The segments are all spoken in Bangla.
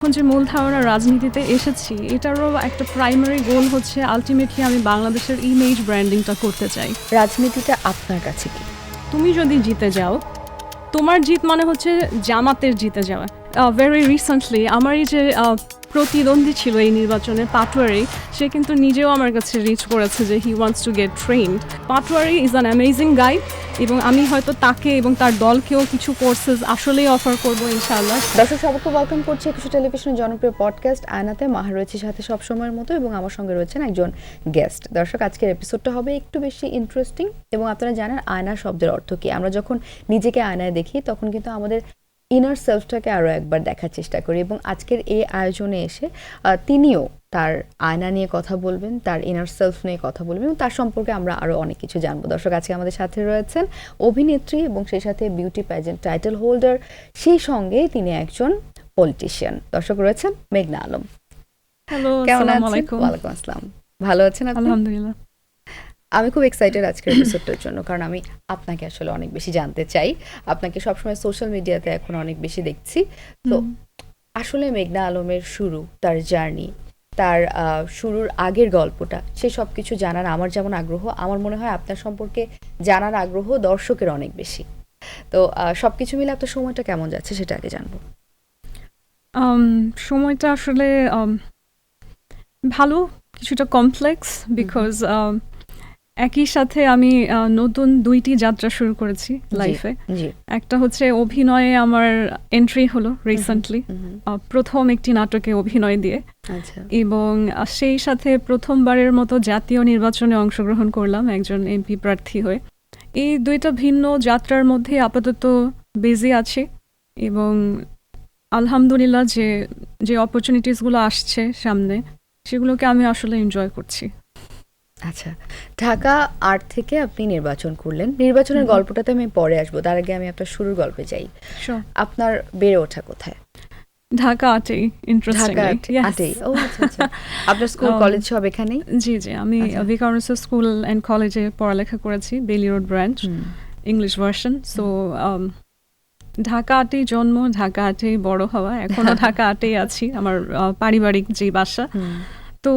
এখন যে মূলধারণা রাজনীতিতে এসেছি এটারও একটা প্রাইমারি গোল হচ্ছে আলটিমেটলি আমি বাংলাদেশের ইমেজ ব্র্যান্ডিংটা করতে চাই। রাজনীতিটা আপনার কাছে কি? তুমি যদি জিতে যাও, তোমার জিত মানে হচ্ছে জামাতের জিতে যাওয়া। ভেরি রিসেন্টলি আমার এই যে প্রতিদ্বন্দ্বী ছিল এই নির্বাচনে পাটোয়ারি, সে কিন্তু নিজেও আমার কাছে রিচ করেছে যে he wants to get trend. Patwari is an amazing guy এবং আমি হয়তো তাকে এবং তার দলকেও কিছু কোর্সেস আসলেই অফার করবো ইনশাআল্লাহ। দর্শক সবাইকে ওয়েলকাম করছি একুশে টেলিভিশনের জনপ্রিয় পডকাস্ট আয়নাতে। মাহা রয়েছে সাথে সব সময়ের মতো এবং আমার সঙ্গে রয়েছেন একজন গেস্ট। দর্শক আজকের এপিসোডটা হবে একটু বেশি ইন্টারেস্টিং এবং আপনারা জানেন আয়না শব্দের অর্থ কি। আমরা যখন নিজেকে আয়নায় দেখি তখন কিন্তু আমাদের ইনার সেলফটাকে আরও একবার দেখার চেষ্টা করি এবং আজকের এই আয়োজনে এসে তিনিও তার আয়না নিয়ে কথা বলবেন, তার ইনার সেলফ নিয়ে কথা বলবেন এবং তার সম্পর্কে আমরা আরও অনেক কিছু জানবো। দর্শক আজকে আমাদের সাথে রয়েছেন অভিনেত্রী এবং সেই সাথে বিউটি প্যাজেন্ট টাইটেল হোল্ডার, সেই সঙ্গে তিনি একজন পলিটিশিয়ান। দর্শক রয়েছেন মেঘনা আলম। হ্যালো, কেমন আসসালামু আছেন? আলাইকুম। ওয়ালাইকুম আসসালাম। ভালো আছেন আপনি? আলহামদুলিল্লাহ। আমি খুব এক্সাইটেড আজকের এপিসোডটার জন্য, কারণ আমি আপনাকে আসলে অনেক বেশি জানতে চাই। আপনাকে সবসময় সোশ্যাল মিডিয়াতে এখন অনেক বেশি দেখছি। তো আসলে মেঘনা আলমের শুরু, তার জার্নি, তার শুরুর আগের গল্পটা, সে সব কিছু জানার আমার যেমন আগ্রহ, আমার মনে হয় আপনার সম্পর্কে জানার আগ্রহ দর্শকের অনেক বেশি। তো সব কিছু মিলে আপনার সময়টা কেমন যাচ্ছে সেটা আগে জানবো। সময়টা আসলে ভালো, কিছুটা কমপ্লেক্স বিকজ একই সাথে আমি নতুন দুইটি যাত্রা শুরু করেছি লাইফে। একটা হচ্ছে অভিনয়ে আমার এন্ট্রি হলো রিসেন্টলি, প্রথম একটি নাটকে অভিনয় দিয়ে, এবং সেই সাথে প্রথমবারের মতো জাতীয় নির্বাচনে অংশগ্রহণ করলাম একজন এমপি প্রার্থী হয়ে। এই দুইটা ভিন্ন যাত্রার মধ্যে আপাতত বিজি আছি এবং আলহামদুলিল্লাহ যে অপরচুনিটিসগুলো আসছে সামনে সেগুলোকে আমি আসলে এনজয় করছি। আচ্ছা, ঢাকা ৮ থেকে আপনি নির্বাচন করলেন। নির্বাচনের গল্পটাতে আমি পরে আসবো, তার আগে আমি আপনার শুরুর গল্পে যাই। আপনার বেড়ে ওঠা কোথায়? ঢাকা ৮-এই। ইন্টারেস্টিংলি ঢাকা ৮-এই। ও আচ্ছা আচ্ছা। আপনার স্কুল কলেজ সব এখানেই? জি জি, আমি ভিকারুননিসা স্কুল অ্যান্ড কলেজে পড়ালেখা করেছি, Bailey road branch, English version. So Dhaka ৮-এই জন্ম, ঢাকা ৮-এই বড় হওয়া, এখনো ঢাকা ৮-এই আছি, আমার পারিবারিক যে বাসা। তো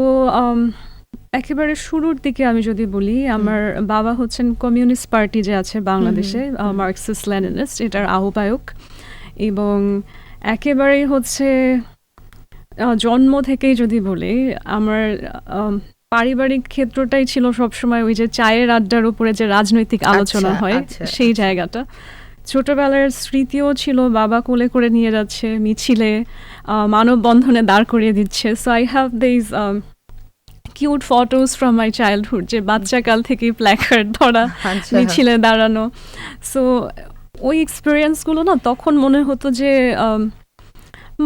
একেবারে শুরুর দিকে আমি যদি বলি, আমার বাবা হচ্ছেন কমিউনিস্ট পার্টি যে আছে বাংলাদেশে, মার্কসিস্ট লেনিনিস্ট, এটার আহ্বায়ক, এবং একেবারেই হচ্ছে জন্ম থেকেই যদি বলি আমার পারিবারিক ক্ষেত্রটাই ছিল সবসময় ওই যে চায়ের আড্ডার উপরে যে রাজনৈতিক আলোচনা হয় সেই জায়গাটা। ছোটবেলার স্মৃতিও ছিল বাবা কোলে করে নিয়ে যাচ্ছে মিছিলে, মানববন্ধনে দাঁড় করিয়ে দিচ্ছে। So I have this cute photos from my childhood, যে বাচ্চাকাল থেকেই প্ল্যাকার্ড ধরা, মিছিলে দাঁড়ানো। সো ওই এক্সপিরিয়েন্সগুলো না তখন মনে হতো যে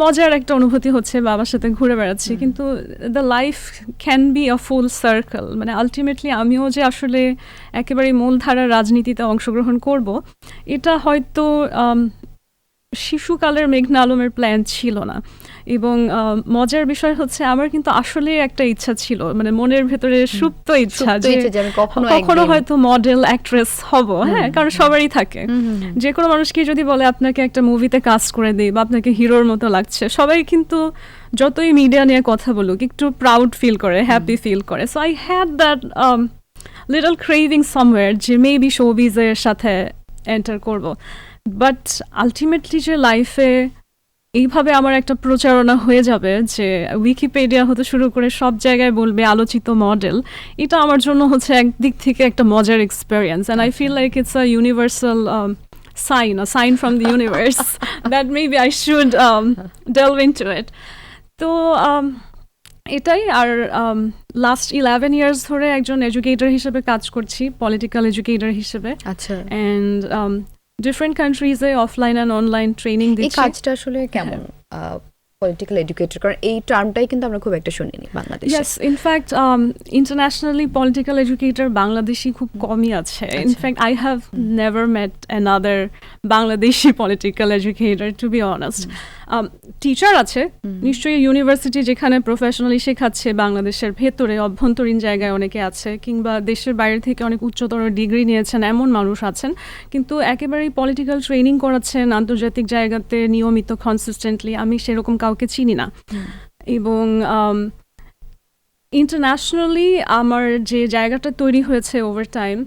মজার একটা অনুভূতি হচ্ছে, বাবার সাথে ঘুরে বেড়াচ্ছি, কিন্তু the life can be a full circle. মানে আলটিমেটলি আমিও যে আসলে একেবারে মূলধারার রাজনীতিতে অংশগ্রহণ করব, এটা হয়তো শিশুকালের মেঘনা আলমের প্ল্যান ছিল না। এবং মজার বিষয় হচ্ছে আমার কিন্তু আসলে একটা ইচ্ছা ছিল, মানে মনের ভেতরে সুপ্ত ইচ্ছা যে কখনো হয়তো মডেল অ্যাক্ট্রেস হব। হ্যাঁ, কারণ সবারই থাকে। যে কোনো মানুষকে যদি বলে আপনাকে একটা মুভিতে কাস্ট করে দিই বা আপনাকে হিরোর মতো লাগছে, সবাই কিন্তু যতই মিডিয়া নিয়ে কথা বলুক একটু প্রাউড ফিল করে, হ্যাপি ফিল করে। So I had that little craving somewhere যে মেবি শোবিজের সাথে এন্টার করব। বাট আলটিমেটলি যে লাইফে এইভাবে আমার একটা প্রচারণা হয়ে যাবে যে উইকিপিডিয়া হতে শুরু করে সব জায়গায় বলবে আলোচিত মডেল, এটা আমার জন্য হচ্ছে একদিক থেকে একটা মজার experience. And I feel like it's a universal sign from the universe that maybe I should delve into it. তো এটাই। আর লাস্ট 11 years ধরে একজন এডুকেটর হিসেবে কাজ করছি, পলিটিক্যাল এডুকেটর হিসেবে। আচ্ছা। অ্যান্ড ডিফারেন্ট কান্ট্রিজে অফলাইন অ্যান্ড অনলাইন ট্রেনিং দিচ্ছি। এই কাজটা আসলে কেমন? পলিটিক্যাল এডুকেটর, কারণ এই টার্মটাই কিন্তু আমরা খুব একটা শুনিনি বাংলাদেশে। Yes, in fact internationally political educator Bangladeshi খুব কমই আছে। In fact I have never met another Bangladeshi political educator, to be honest. Teacher আছে নিশ্চয়ই, ইউনিভার্সিটি যেখানে প্রফেশনালি শেখাচ্ছে বাংলাদেশের ভেতরে অভ্যন্তরীণ জায়গায় অনেকে আছে, কিংবা দেশের বাইরে থেকে অনেক উচ্চতর ডিগ্রি নিয়েছেন এমন মানুষ আছেন, কিন্তু একেবারেই পলিটিক্যাল ট্রেনিং করাচ্ছেন আন্তর্জাতিক জায়গাতে নিয়মিত কনসিস্টেন্টলি, আমি সেরকম কাউকে চিনি না। এবং ইন্টারন্যাশনালি আমার যে জায়গাটা তৈরি হয়েছে over time,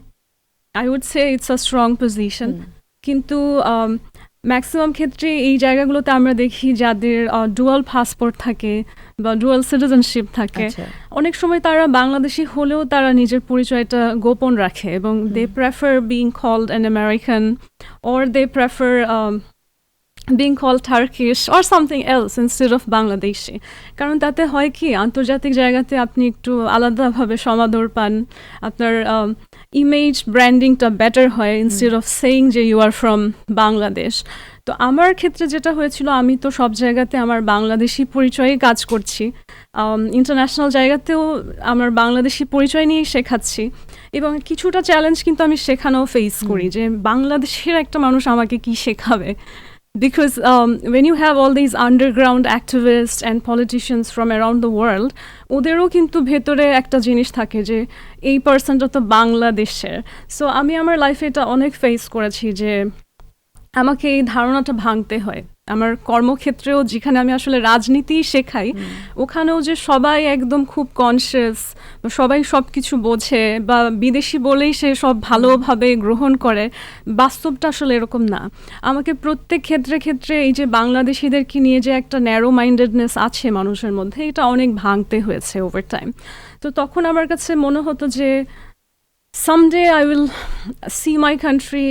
I would say it's a strong position. কিন্তু ম্যাক্সিমাম ক্ষেত্রে এই জায়গাগুলোতে আমরা দেখি যাদের ডুয়াল পাসপোর্ট থাকে বা ডুয়াল সিটিজেনশিপ থাকে, অনেক সময় তারা বাংলাদেশি হলেও তারা নিজের পরিচয়টা গোপন রাখে এবং they prefer being called an American or they prefer being called Turkish or something else instead of Bangladeshi. কারণ তাতে হয় কি, আন্তর্জাতিক জায়গাতে আপনি একটু আলাদাভাবে সমাদর পান, আপনার ইমেজ ব্র্যান্ডিংটা বেটার হয় ইনস্টেড অফ সেইং যে ইউ আর ফ্রম বাংলাদেশ। তো আমার ক্ষেত্রে যেটা হয়েছিল, আমি তো সব জায়গাতে আমার বাংলাদেশি পরিচয়ে কাজ করছি, ইন্টারন্যাশনাল জায়গাতেও আমার বাংলাদেশি পরিচয় নিয়েই শেখাচ্ছি এবং কিছুটা চ্যালেঞ্জ কিন্তু আমি সেখানেও ফেস করি যে বাংলাদেশের একটা মানুষ আমাকে কি শেখাবে। Because when you have all these underground activists and politicians from around the world, ওদেরও কিন্তু ভেতরে একটা জিনিস থাকে যে এই পার্সনটা তো বাংলাদেশের। সো আমি আমার লাইফে এটা অনেক ফেস করেছি যে আমাকে এই ধারণাটা ভাঙতে হয়। আমার কর্মক্ষেত্রেও যেখানে আমি আসলে রাজনীতি শেখাই, ওখানেও যে সবাই একদম খুব কনসিয়াস, সবাই সব কিছু বোঝে বা বিদেশি বলেই সে সব ভালোভাবে গ্রহণ করে, বাস্তবটা আসলে এরকম না। আমাকে প্রত্যেক ক্ষেত্রে এই যে বাংলাদেশিদেরকে নিয়ে যে একটা ন্যারো মাইন্ডেডনেস আছে মানুষের মধ্যে, এটা অনেক ভাঙতে হয়েছে ওভার টাইম। তো তখন আমার কাছে মনে হতো যে someday I will see my country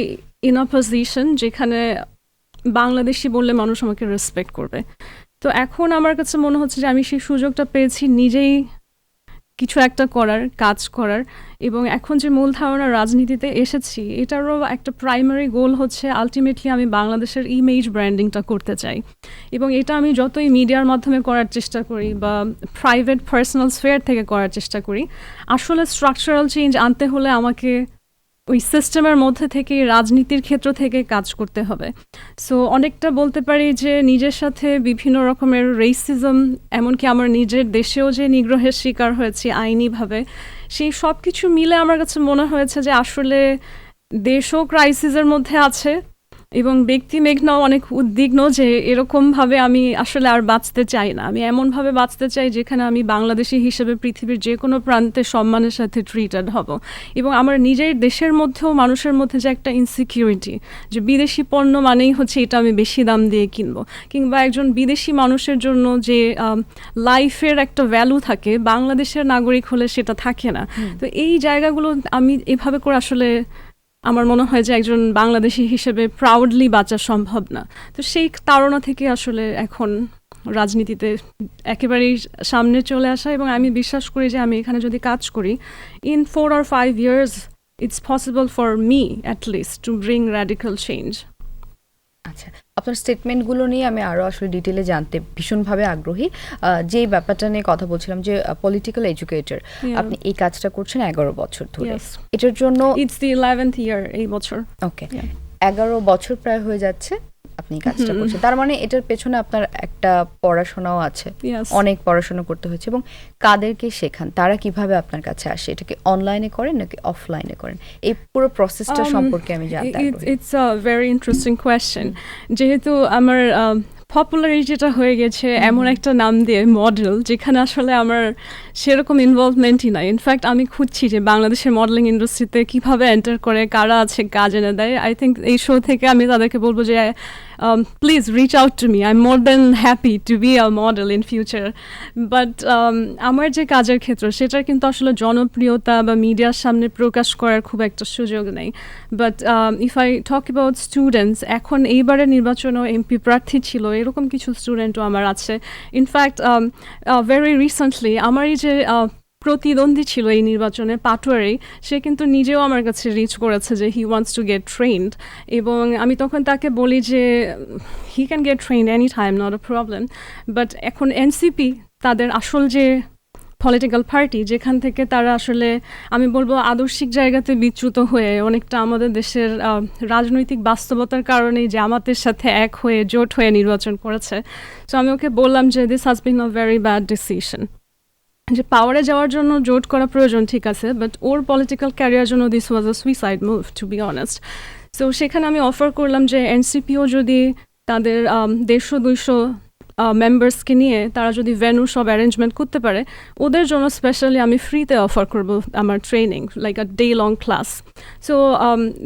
in a position যেখানে বাংলাদেশি বললে মানুষ আমাকে রেসপেক্ট করবে। তো এখন আমার কাছে মনে হচ্ছে যে আমি সেই সুযোগটা পেয়েছি নিজেই কিছু একটা করার, কাজ করার, এবং এখন যে মূল ধারণা রাজনীতিতে এসেছি, এটারও একটা প্রাইমারি গোল হচ্ছে আলটিমেটলি আমি বাংলাদেশের ইমেজ ব্র্যান্ডিংটা করতে চাই। এবং এটা আমি যতই মিডিয়ার মাধ্যমে করার চেষ্টা করি বা প্রাইভেট পার্সোনাল স্ফেয়ার থেকে করার চেষ্টা করি, আসলে স্ট্রাকচারাল চেঞ্জ আনতে হলে আমাকে ওই সিস্টেমের মধ্যে থেকে, রাজনীতির ক্ষেত্র থেকে কাজ করতে হবে। সো অনেকটা বলতে পারি যে নিজের সাথে বিভিন্ন রকমের রেসিজম, এমনকি আমার নিজের দেশেও যে নিগ্রহের শিকার হয়েছি আইনিভাবে, সেই সব কিছু মিলে আমার কাছে মনে হয়েছে যে আসলে দেশও ক্রাইসিসের মধ্যে আছে এবং ব্যক্তি মেঘনাও অনেক উদ্বিগ্ন যে এরকমভাবে আমি আসলে আর বাঁচতে চাই না। আমি এমনভাবে বাঁচতে চাই যেখানে আমি বাংলাদেশি হিসেবে পৃথিবীর যে কোনো প্রান্তে সম্মানের সাথে ট্রিটেড হব। এবং আমার নিজের দেশের মধ্যেও মানুষের মধ্যে যে একটা ইনসিকিউরিটি, যে বিদেশি পণ্য মানেই হচ্ছে এটা আমি বেশি দাম দিয়ে কিনবো, কিংবা একজন বিদেশি মানুষের জন্য যে লাইফের একটা ভ্যালু থাকে, বাংলাদেশের নাগরিক হলে সেটা থাকে না। তো এই জায়গাগুলো আমি এভাবে করে আসলে আমার মনে হয় যে একজন বাংলাদেশি হিসেবে প্রাউডলি বাঁচা সম্ভব না। তো সেই তাড়না থেকে আসলে এখন রাজনীতিতে একেবারেই সামনে চলে আসা, এবং আমি বিশ্বাস করি যে আমি এখানে যদি কাজ করি, in 4 or 5 years it's possible for me at least to bring radical change. আচ্ছা, আপনার স্টেটমেন্টগুলো নিয়ে আমি আরও আসলে ডিটেলে জানতে ভীষণভাবে আগ্রহী। যেই ব্যাপারটা নিয়ে কথা বলছিলাম যে পলিটিক্যাল এডুকেটর, আপনি এই কাজটা করছেন 11 বছর ধরে। এটার জন্য ইটস দি 11th year এই বছর। ওকে, 11 বছর প্রায় হয়ে যাচ্ছে আপনি কাজটা করছেন। তার মানে এটার পেছনে আপনার একটা পড়াশোনাও আছে, অনেক পড়াশোনা করতে হয়েছে। এবং কাদেরকে শেখান, তারা কিভাবে আপনার কাছে আসে? এটাকে অনলাইনে করেন নাকি অফলাইনে করেন? এই পুরো প্রসেসটা সম্পর্কে আমি জানতে আগ্রহী। It's a very interesting question. যেহেতু আমার পপুলারিটিটা হয়ে গেছে এমন একটা নাম দিয়ে, মডেল, যেখানে আসলে আমার সেরকম ইনভলভমেন্টই নাই। ইনফ্যাক্ট আমি খুঁজছি যে বাংলাদেশের মডেলিং ইন্ডাস্ট্রিতে কীভাবে এন্টার করে, কারা আছে, কাজ এনে দেয়। আই থিঙ্ক এই শো থেকে আমি তাদেরকে বলবো যে please reach out to me, I am more than happy to be a model in future. But আমার যে কাজের ক্ষেত্র, সেটার কিন্তু আসলে জনপ্রিয়তা বা মিডিয়ার সামনে প্রকাশ করার খুব একটা সুযোগ নেই। But if I talk about students, এখন এইবারের নির্বাচনেও এমপি প্রার্থী ছিল, এরকম কিছু স্টুডেন্টও আমার আছে। ইনফ্যাক্ট ভেরি রিসেন্টলি আমার এই যে প্রতিদ্বন্দ্বী ছিল এই নির্বাচনে, পাটোয়ারি, সে কিন্তু নিজেও আমার কাছে রিচ করেছে যে he wants to get trend. এবং আমি তখন তাকে বলি যে he can get trend any time, not a problem. But এখন এনসিপি তাদের আসল যে পলিটিক্যাল পার্টি, যেখান থেকে তারা আসলে আমি বলবো আদর্শিক জায়গাতে বিচ্যুত হয়ে অনেকটা আমাদের দেশের রাজনৈতিক বাস্তবতার কারণেই জামাতের সাথে এক হয়ে জোট হয়ে নির্বাচন করেছে। তো আমি ওকে বললাম যে this has been a very bad decision, যে পাওয়ারে যাওয়ার জন্য জোট করা প্রয়োজন, ঠিক আছে, বাট ওর পলিটিক্যাল ক্যারিয়ার জন্য this was a suicide move, to be honest. So সেখানে আমি অফার করলাম যে এনসিপিও যদি তাদের 150-200 মেম্বার্সকে নিয়ে তারা যদি ভেন্যু সব অ্যারেঞ্জমেন্ট করতে পারে, ওদের জন্য স্পেশালি আমি ফ্রিতে অফার করবো আমার training, like a day long class. So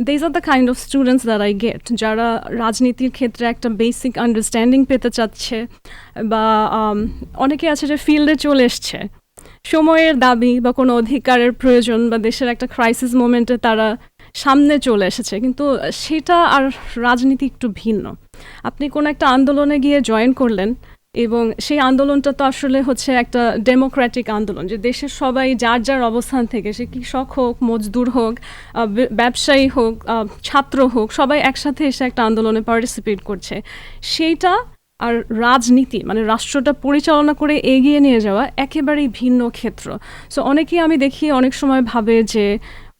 these are the kind of students that I get, যারা রাজনীতির ক্ষেত্রে একটা বেসিক আন্ডারস্ট্যান্ডিং পেতে চাচ্ছে, বা অনেকে আছে যে ফিল্ডে চলে এসছে, সময়ের দাবি বা কোনো অধিকারের প্রয়োজন বা দেশের একটা ক্রাইসিস মোমেন্টে তারা সামনে চলে এসেছে, কিন্তু সেটা আর রাজনীতি একটু ভিন্ন। আপনি কোনো একটা আন্দোলনে গিয়ে জয়েন করলেন, এবং সেই আন্দোলনটা তো আসলে হচ্ছে একটা ডেমোক্রেটিক আন্দোলন, যে দেশের সবাই যার যার অবস্থান থেকে, সে কৃষক হোক, মজদুর হোক, ব্যবসায়ী হোক, ছাত্র হোক, সবাই একসাথে এসে একটা আন্দোলনে পার্টিসিপেট করছে। সেইটা আর রাজনীতি মানে রাষ্ট্রটা পরিচালনা করে এগিয়ে নিয়ে যাওয়া একেবারেই ভিন্ন ক্ষেত্র। সো অনেকেই আমি দেখি অনেক সময় ভাবে যে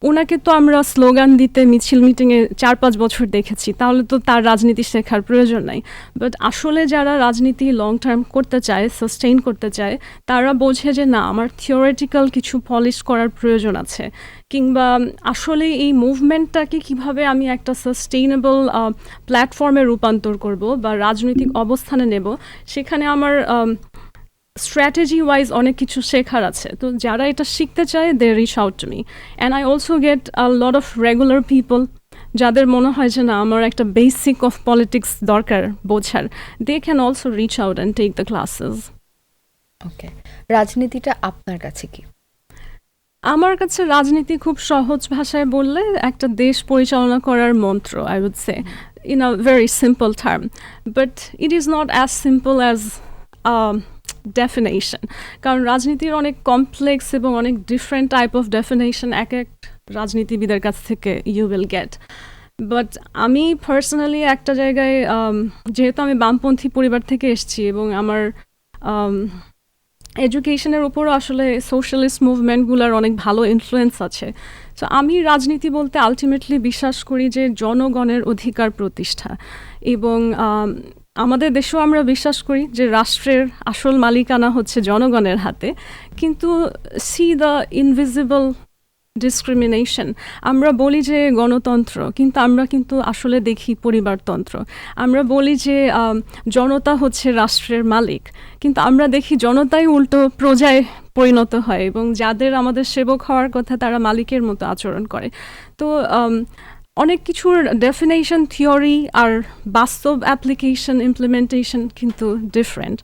ওনাকে তো আমরা স্লোগান দিতে মিছিল মিটিংয়ে 4-5 বছর দেখেছি, তাহলে তো তার রাজনীতি শেখার প্রয়োজন নাই। বাট আসলে যারা রাজনীতি লং টার্ম করতে চায়, সাস্টেইন করতে চায়, তারা বোঝে যে না, আমার থিওরিটিক্যাল কিছু পলিশ করার প্রয়োজন আছে, কিংবা আসলে এই মুভমেন্টটাকে কিভাবে আমি একটা সাস্টেইনেবল প্ল্যাটফর্মে রূপান্তর করব বা রাজনৈতিক অবস্থানে নেব, সেখানে আমার স্ট্র্যাটেজি ওয়াইজ অনেক কিছু শেখার আছে। তো যারা এটা শিখতে চায়, they reach out to me. And I also get a lot of regular people যাদের মনে হয় যে না, আমার একটা বেসিক অফ পলিটিক্স দরকার বোঝার, they can also reach out and take the classes. Okay, রাজনীতিটা আপনার কাছে কি? আমার কাছে রাজনীতি খুব সহজ ভাষায় বললে একটা দেশ পরিচালনা করার মন্ত্র, I would say, in a very simple term. But it is not as simple as definition, কারণ রাজনীতির অনেক কমপ্লেক্স এবং অনেক ডিফারেন্ট টাইপ অফ ডেফিনেশন এক এক রাজনীতিবিদের কাছ থেকে ইউ উইল গেট। বাট আমি পার্সোনালি একটা জায়গায়, যেহেতু আমি বামপন্থী পরিবার থেকে এসেছি এবং আমার এডুকেশনের উপরও আসলে সোশ্যালিস্ট মুভমেন্টগুলোর অনেক ভালো ইনফ্লুয়েন্স আছে। সো আমি রাজনীতি বলতে আলটিমেটলি বিশ্বাস করি যে জনগণের অধিকার প্রতিষ্ঠা, এবং আমাদের দেশেও আমরা বিশ্বাস করি যে রাষ্ট্রের আসল মালিকানা হচ্ছে জনগণের হাতে। কিন্তু সি দ্য ইনভিজিবল ডিসক্রিমিনেশন, আমরা বলি যে গণতন্ত্র, কিন্তু আমরা কিন্তু আসলে দেখি পরিবারতন্ত্র। আমরা বলি যে জনতা হচ্ছে রাষ্ট্রের মালিক, কিন্তু আমরা দেখি জনতাই উল্টো প্রজায় পরিণত হয়, এবং যাদের আমাদের সেবক হওয়ার কথা তারা মালিকের মতো আচরণ করে। তো অনেক কিছুর ডেফিনেশন, থিওরি আর বাস্তব অ্যাপ্লিকেশন, ইমপ্লিমেন্টেশন কিন্তু ডিফারেন্ট।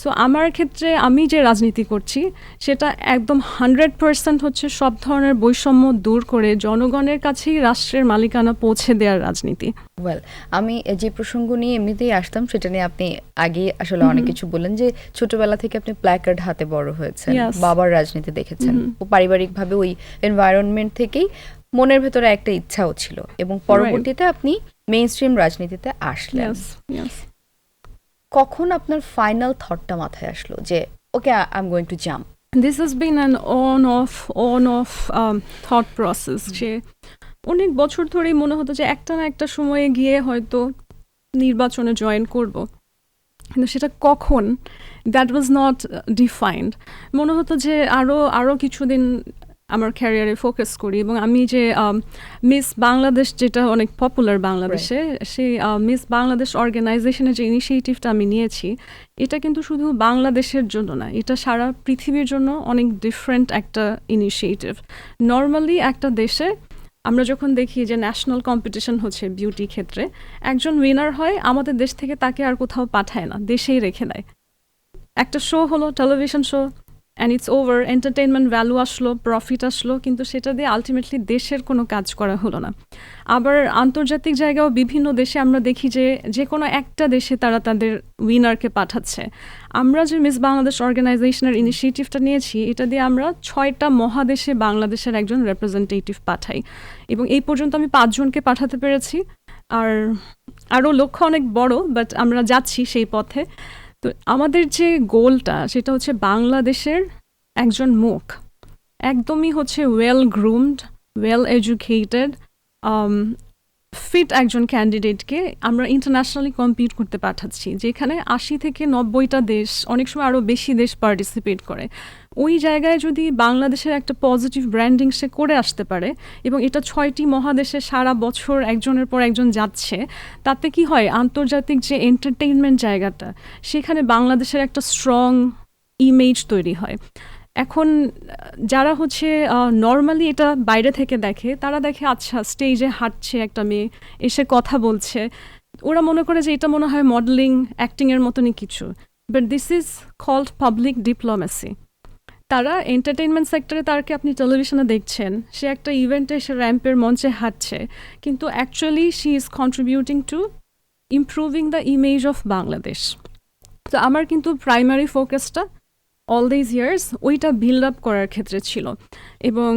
সো আমার ক্ষেত্রে আমি যে রাজনীতি করছি সেটা একদম 100% হচ্ছে সব ধরনের বৈষম্য দূর করে জনগণের কাছেই রাষ্ট্রের মালিকানা পৌঁছে দেওয়ার রাজনীতি। ওয়েল, আমি যে প্রসঙ্গ নিয়ে এমনিতেই আসতাম সেটা নিয়ে আপনি আগে আসলে অনেক কিছু বললেন, যে ছোটবেলা থেকে আপনি প্ল্যাকার্ড হাতে বড় হয়েছেন, বাবার রাজনীতি দেখেছেন, ও পারিবারিকভাবে ওই এনভায়রনমেন্ট থেকেই মনের ভেতরে একটা ইচ্ছাও ছিল, এবং পরবর্তীতে আপনি মেইন স্ট্রিম রাজনীতিতে আসলেন। কখন আপনার ফাইনাল থটটা মাথায় আসলো যে okay, I am going to jump? This has been an on-off thought process. যে অনেক বছর ধরেই মনে হতো যে একটা না একটা সময়ে গিয়ে হয়তো নির্বাচনে জয়েন করব, কিন্তু সেটা কখন, দ্যাট ওয়াজ নট ডিফাইন্ড। মনে হতো যে আরও কিছুদিন আমার ক্যারিয়ারে ফোকাস করি, এবং আমি যে মিস বাংলাদেশ, যেটা অনেক পপুলার বাংলাদেশে, সেই মিস বাংলাদেশ অর্গানাইজেশনের যে ইনিশিয়েটিভটা আমি নিয়েছি, এটা কিন্তু শুধু বাংলাদেশের জন্য না, এটা সারা পৃথিবীর জন্য অনেক ডিফারেন্ট একটা ইনিশিয়েটিভ। নর্মালি একটা দেশে আমরা যখন দেখি যে ন্যাশনাল কম্পিটিশন হচ্ছে বিউটি ক্ষেত্রে, একজন উইনার হয়, আমাদের দেশ থেকে তাকে আর কোথাও পাঠায় না, দেশেই রেখে দেয়। একটা শো হলো, television show, and it's over, entertainment value আসলো, প্রফিট আসলো, কিন্তু সেটা দিয়ে আলটিমেটলি দেশের কোনো কাজ করা হলো না। আবার আন্তর্জাতিক জায়গাও বিভিন্ন দেশে আমরা দেখি যে কোনো একটা দেশে তারা তাদের উইনারকে পাঠাচ্ছে। আমরা যে মিস বাংলাদেশ অর্গানাইজেশনের ইনিশিয়েটিভটা নিয়েছি, এটা দিয়ে আমরা 6টা মহাদেশে বাংলাদেশের একজন রিপ্রেজেন্টেটিভ পাঠাই, এবং এই পর্যন্ত আমি 5 জনকে পাঠাতে পেরেছি। আর আরও লক্ষ্য অনেক বড়, বাট আমরা যাচ্ছি সেই পথে। তো আমাদের যে গোলটা সেটা হচ্ছে বাংলাদেশের একজন মুখ একদমই হচ্ছে well groomed, well educated, fit একজন ক্যান্ডিডেটকে আমরা ইন্টারন্যাশনালি কম্পিট করতে পাঠাচ্ছি, যেখানে ৮০ থেকে ৯০টা দেশ, অনেক সময় আরও বেশি দেশ পার্টিসিপেট করে। ওই জায়গায় যদি বাংলাদেশের একটা পজিটিভ ব্র্যান্ডিং সে করে আসতে পারে, এবং এটা ৬টি মহাদেশে সারা বছর একজনের পর একজন যাচ্ছে, তাতে কি হয়, আন্তর্জাতিক যে এন্টারটেইনমেন্ট জায়গাটা, সেখানে বাংলাদেশের একটা স্ট্রং ইমেজ তৈরি হয়। এখন যারা হচ্ছে নর্মালি এটা বাইরে থেকে দেখে, তারা দেখে আচ্ছা স্টেজে হাঁটছে একটা মেয়ে, এসে কথা বলছে, ওরা মনে করে যে এটা মনে হয় মডেলিং অ্যাক্টিংয়ের মতনই কিছু। But this is called public diplomacy. তারা এন্টারটেইনমেন্ট সেক্টরে, তারকে আপনি টেলিভিশনে দেখছেন, সে একটা ইভেন্টে এসে র্যাম্পের মঞ্চে হাঁটছে, কিন্তু actually she is contributing to improving the image of Bangladesh. তো আমার কিন্তু প্রাইমারি ফোকাসটা অল দিজ ইয়ার্স ওইটা বিল্ড আপ করার ক্ষেত্রে ছিল। এবং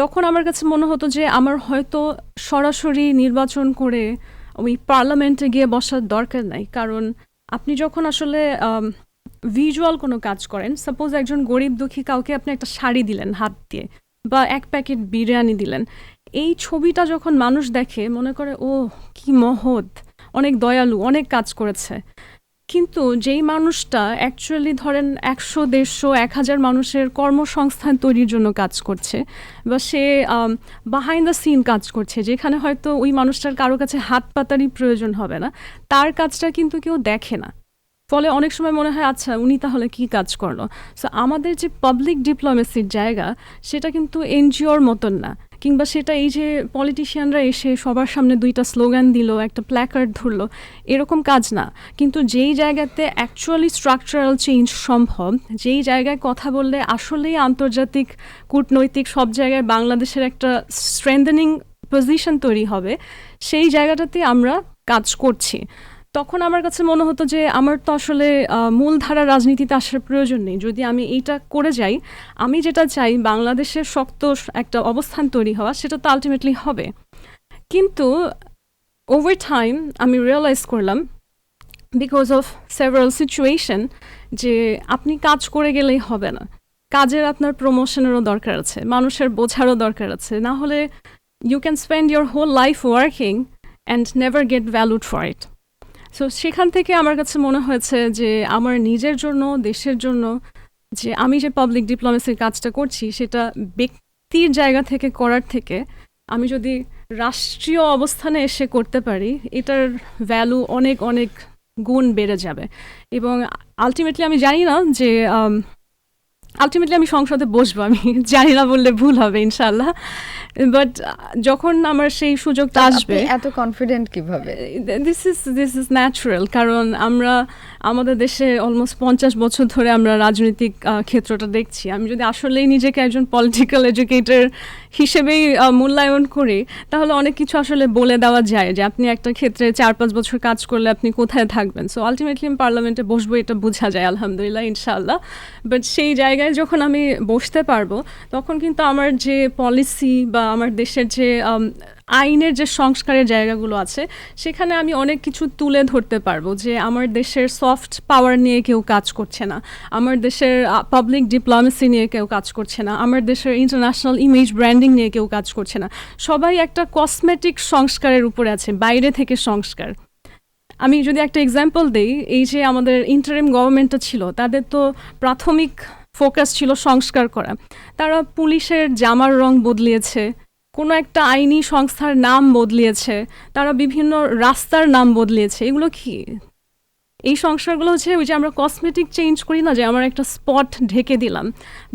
তখন আমার কাছে মনে হতো যে আমার হয়তো সরাসরি নির্বাচন করে ওই পার্লামেন্টে গিয়ে বসার দরকার নাই, কারণ আপনি যখন আসলে ভিজুয়াল কোনো কাজ করেন, সাপোজ একজন গরিব দুঃখী কাউকে আপনি একটা শাড়ি দিলেন হাত দিয়ে, বা এক প্যাকেট বিরিয়ানি দিলেন, এই ছবিটা যখন মানুষ দেখে মনে করে ও কি মহৎ, অনেক দয়ালু, অনেক কাজ করেছে। কিন্তু যেই মানুষটা অ্যাকচুয়ালি ধরেন ১০০, ১৫০, ১০০০ মানুষের কর্মসংস্থান তৈরির জন্য কাজ করছে, বা সে বিহাইন্ড দ্য সিন কাজ করছে, যেখানে হয়তো ওই মানুষটার কারো কাছে হাত পাতারই প্রয়োজন হবে না, তার কাজটা কিন্তু কেউ দেখে না। ফলে অনেক সময় মনে হয় আচ্ছা উনি তাহলে কি কাজ করলো। সো আমাদের যে পাবলিক ডিপ্লোমেসির জায়গা, সেটা কিন্তু এনজিওর মতন না, কিংবা সেটা এই যে পলিটিশিয়ানরা এসে সবার সামনে 2টা স্লোগান দিল, একটা প্ল্যাকার্ড ধরলো, এরকম কাজ না। কিন্তু যেই জায়গাতে অ্যাকচুয়ালি স্ট্রাকচারাল চেঞ্জ সম্ভব, যেই জায়গায় কথা বললে আসলেই আন্তর্জাতিক কূটনৈতিক সব জায়গায় বাংলাদেশের একটা স্ট্রেংথেনিং পজিশন তৈরি হবে, সেই জায়গাটাতে আমরা কাজ করছি। তখন আমার কাছে মনে হতো যে আমার তো আসলে মূলধারা রাজনীতিতে আসার প্রয়োজন নেই। যদি আমি এইটা করে যাই, আমি যেটা চাই বাংলাদেশের শক্ত একটা অবস্থান তৈরি হওয়া, সেটা তো আলটিমেটলি হবে। কিন্তু ওভার টাইম আমি রিয়েলাইজ করলাম, বিকজ অফ সেভারাল সিচুয়েশন, যে আপনি কাজ করে গেলেই হবে না, কাজের আপনার প্রমোশনেরও দরকার আছে, মানুষের বোঝারও দরকার আছে, না হলে you can spend your whole life working and never get valued for it. So সেখান থেকে আমার কাছে মনে হয়েছে যে আমার নিজের জন্য, দেশের জন্য, যে আমি যে পাবলিক ডিপ্লোমেসির কাজটা করছি, সেটা ব্যক্তির জায়গা থেকে করার থেকে আমি যদি রাষ্ট্রীয় অবস্থানে এসে করতে পারি, এটার ভ্যালু অনেক অনেক গুণ বেড়ে যাবে। এবং আলটিমেটলি আমি জানি না যে আলটিমেটলি আমি সংসদে বসবো, আমি জানি না বললে ভুল হবে ইনশাল্লাহ, বাট যখন আমার সেই সুযোগটা আসবে। এত কনফিডেন্ট কিভাবে? দিস ইজ ন্যাচারাল, কারণ আমরা আমাদের দেশে অলমোস্ট 50 বছর ধরে আমরা রাজনৈতিক ক্ষেত্রটা দেখছি। আমি যদি আসলেই নিজেকে একজন পলিটিক্যাল এডুকেটর হিসেবেই মূল্যায়ন করি, তাহলে অনেক কিছু আসলে বলে দেওয়া যায় যে আপনি একটা ক্ষেত্রে 4-5 বছর কাজ করলে আপনি কোথায় থাকবেন। সো আলটিমেটলি আমি পার্লামেন্টে বসবো, এটা বোঝা যায় আলহামদুলিল্লাহ ইনশাআল্লাহ। বাট সেই জায়গায় যখন আমি বসতে পারবো, তখন কিন্তু আমার যে পলিসি বা আমার দেশের যে আইনের যে সংস্কারের জায়গাগুলো আছে, সেখানে আমি অনেক কিছু তুলে ধরতে পারবো, যে আমার দেশের সফট পাওয়ার নিয়ে কেউ কাজ করছে না, আমার দেশের পাবলিক ডিপ্লোমেসি নিয়ে কেউ কাজ করছে না, আমার দেশের ইন্টারন্যাশনাল ইমেজ ব্র্যান্ডিং নিয়ে কেউ কাজ করছে না। সবাই একটা কসমেটিক সংস্কারের উপরে আছে, বাইরে থেকে সংস্কার। আমি যদি একটা এক্সাম্পল দিই, এই যে আমাদের ইন্টারিম গভর্নমেন্টটা ছিল, তাদের তো প্রাথমিক ফোকাস ছিল সংস্কার করা। তারা পুলিশের জামার রং বদলিয়েছে, কোনো একটা আইনি সংস্থার নাম বদলিয়েছে, তারা বিভিন্ন রাস্তার নাম বদলিয়েছে। এগুলো কি? এই সংস্কারগুলো হচ্ছে ওই যে আমরা কসমেটিক চেঞ্জ করি না, যে আমার একটা স্পট ঢেকে দিলাম,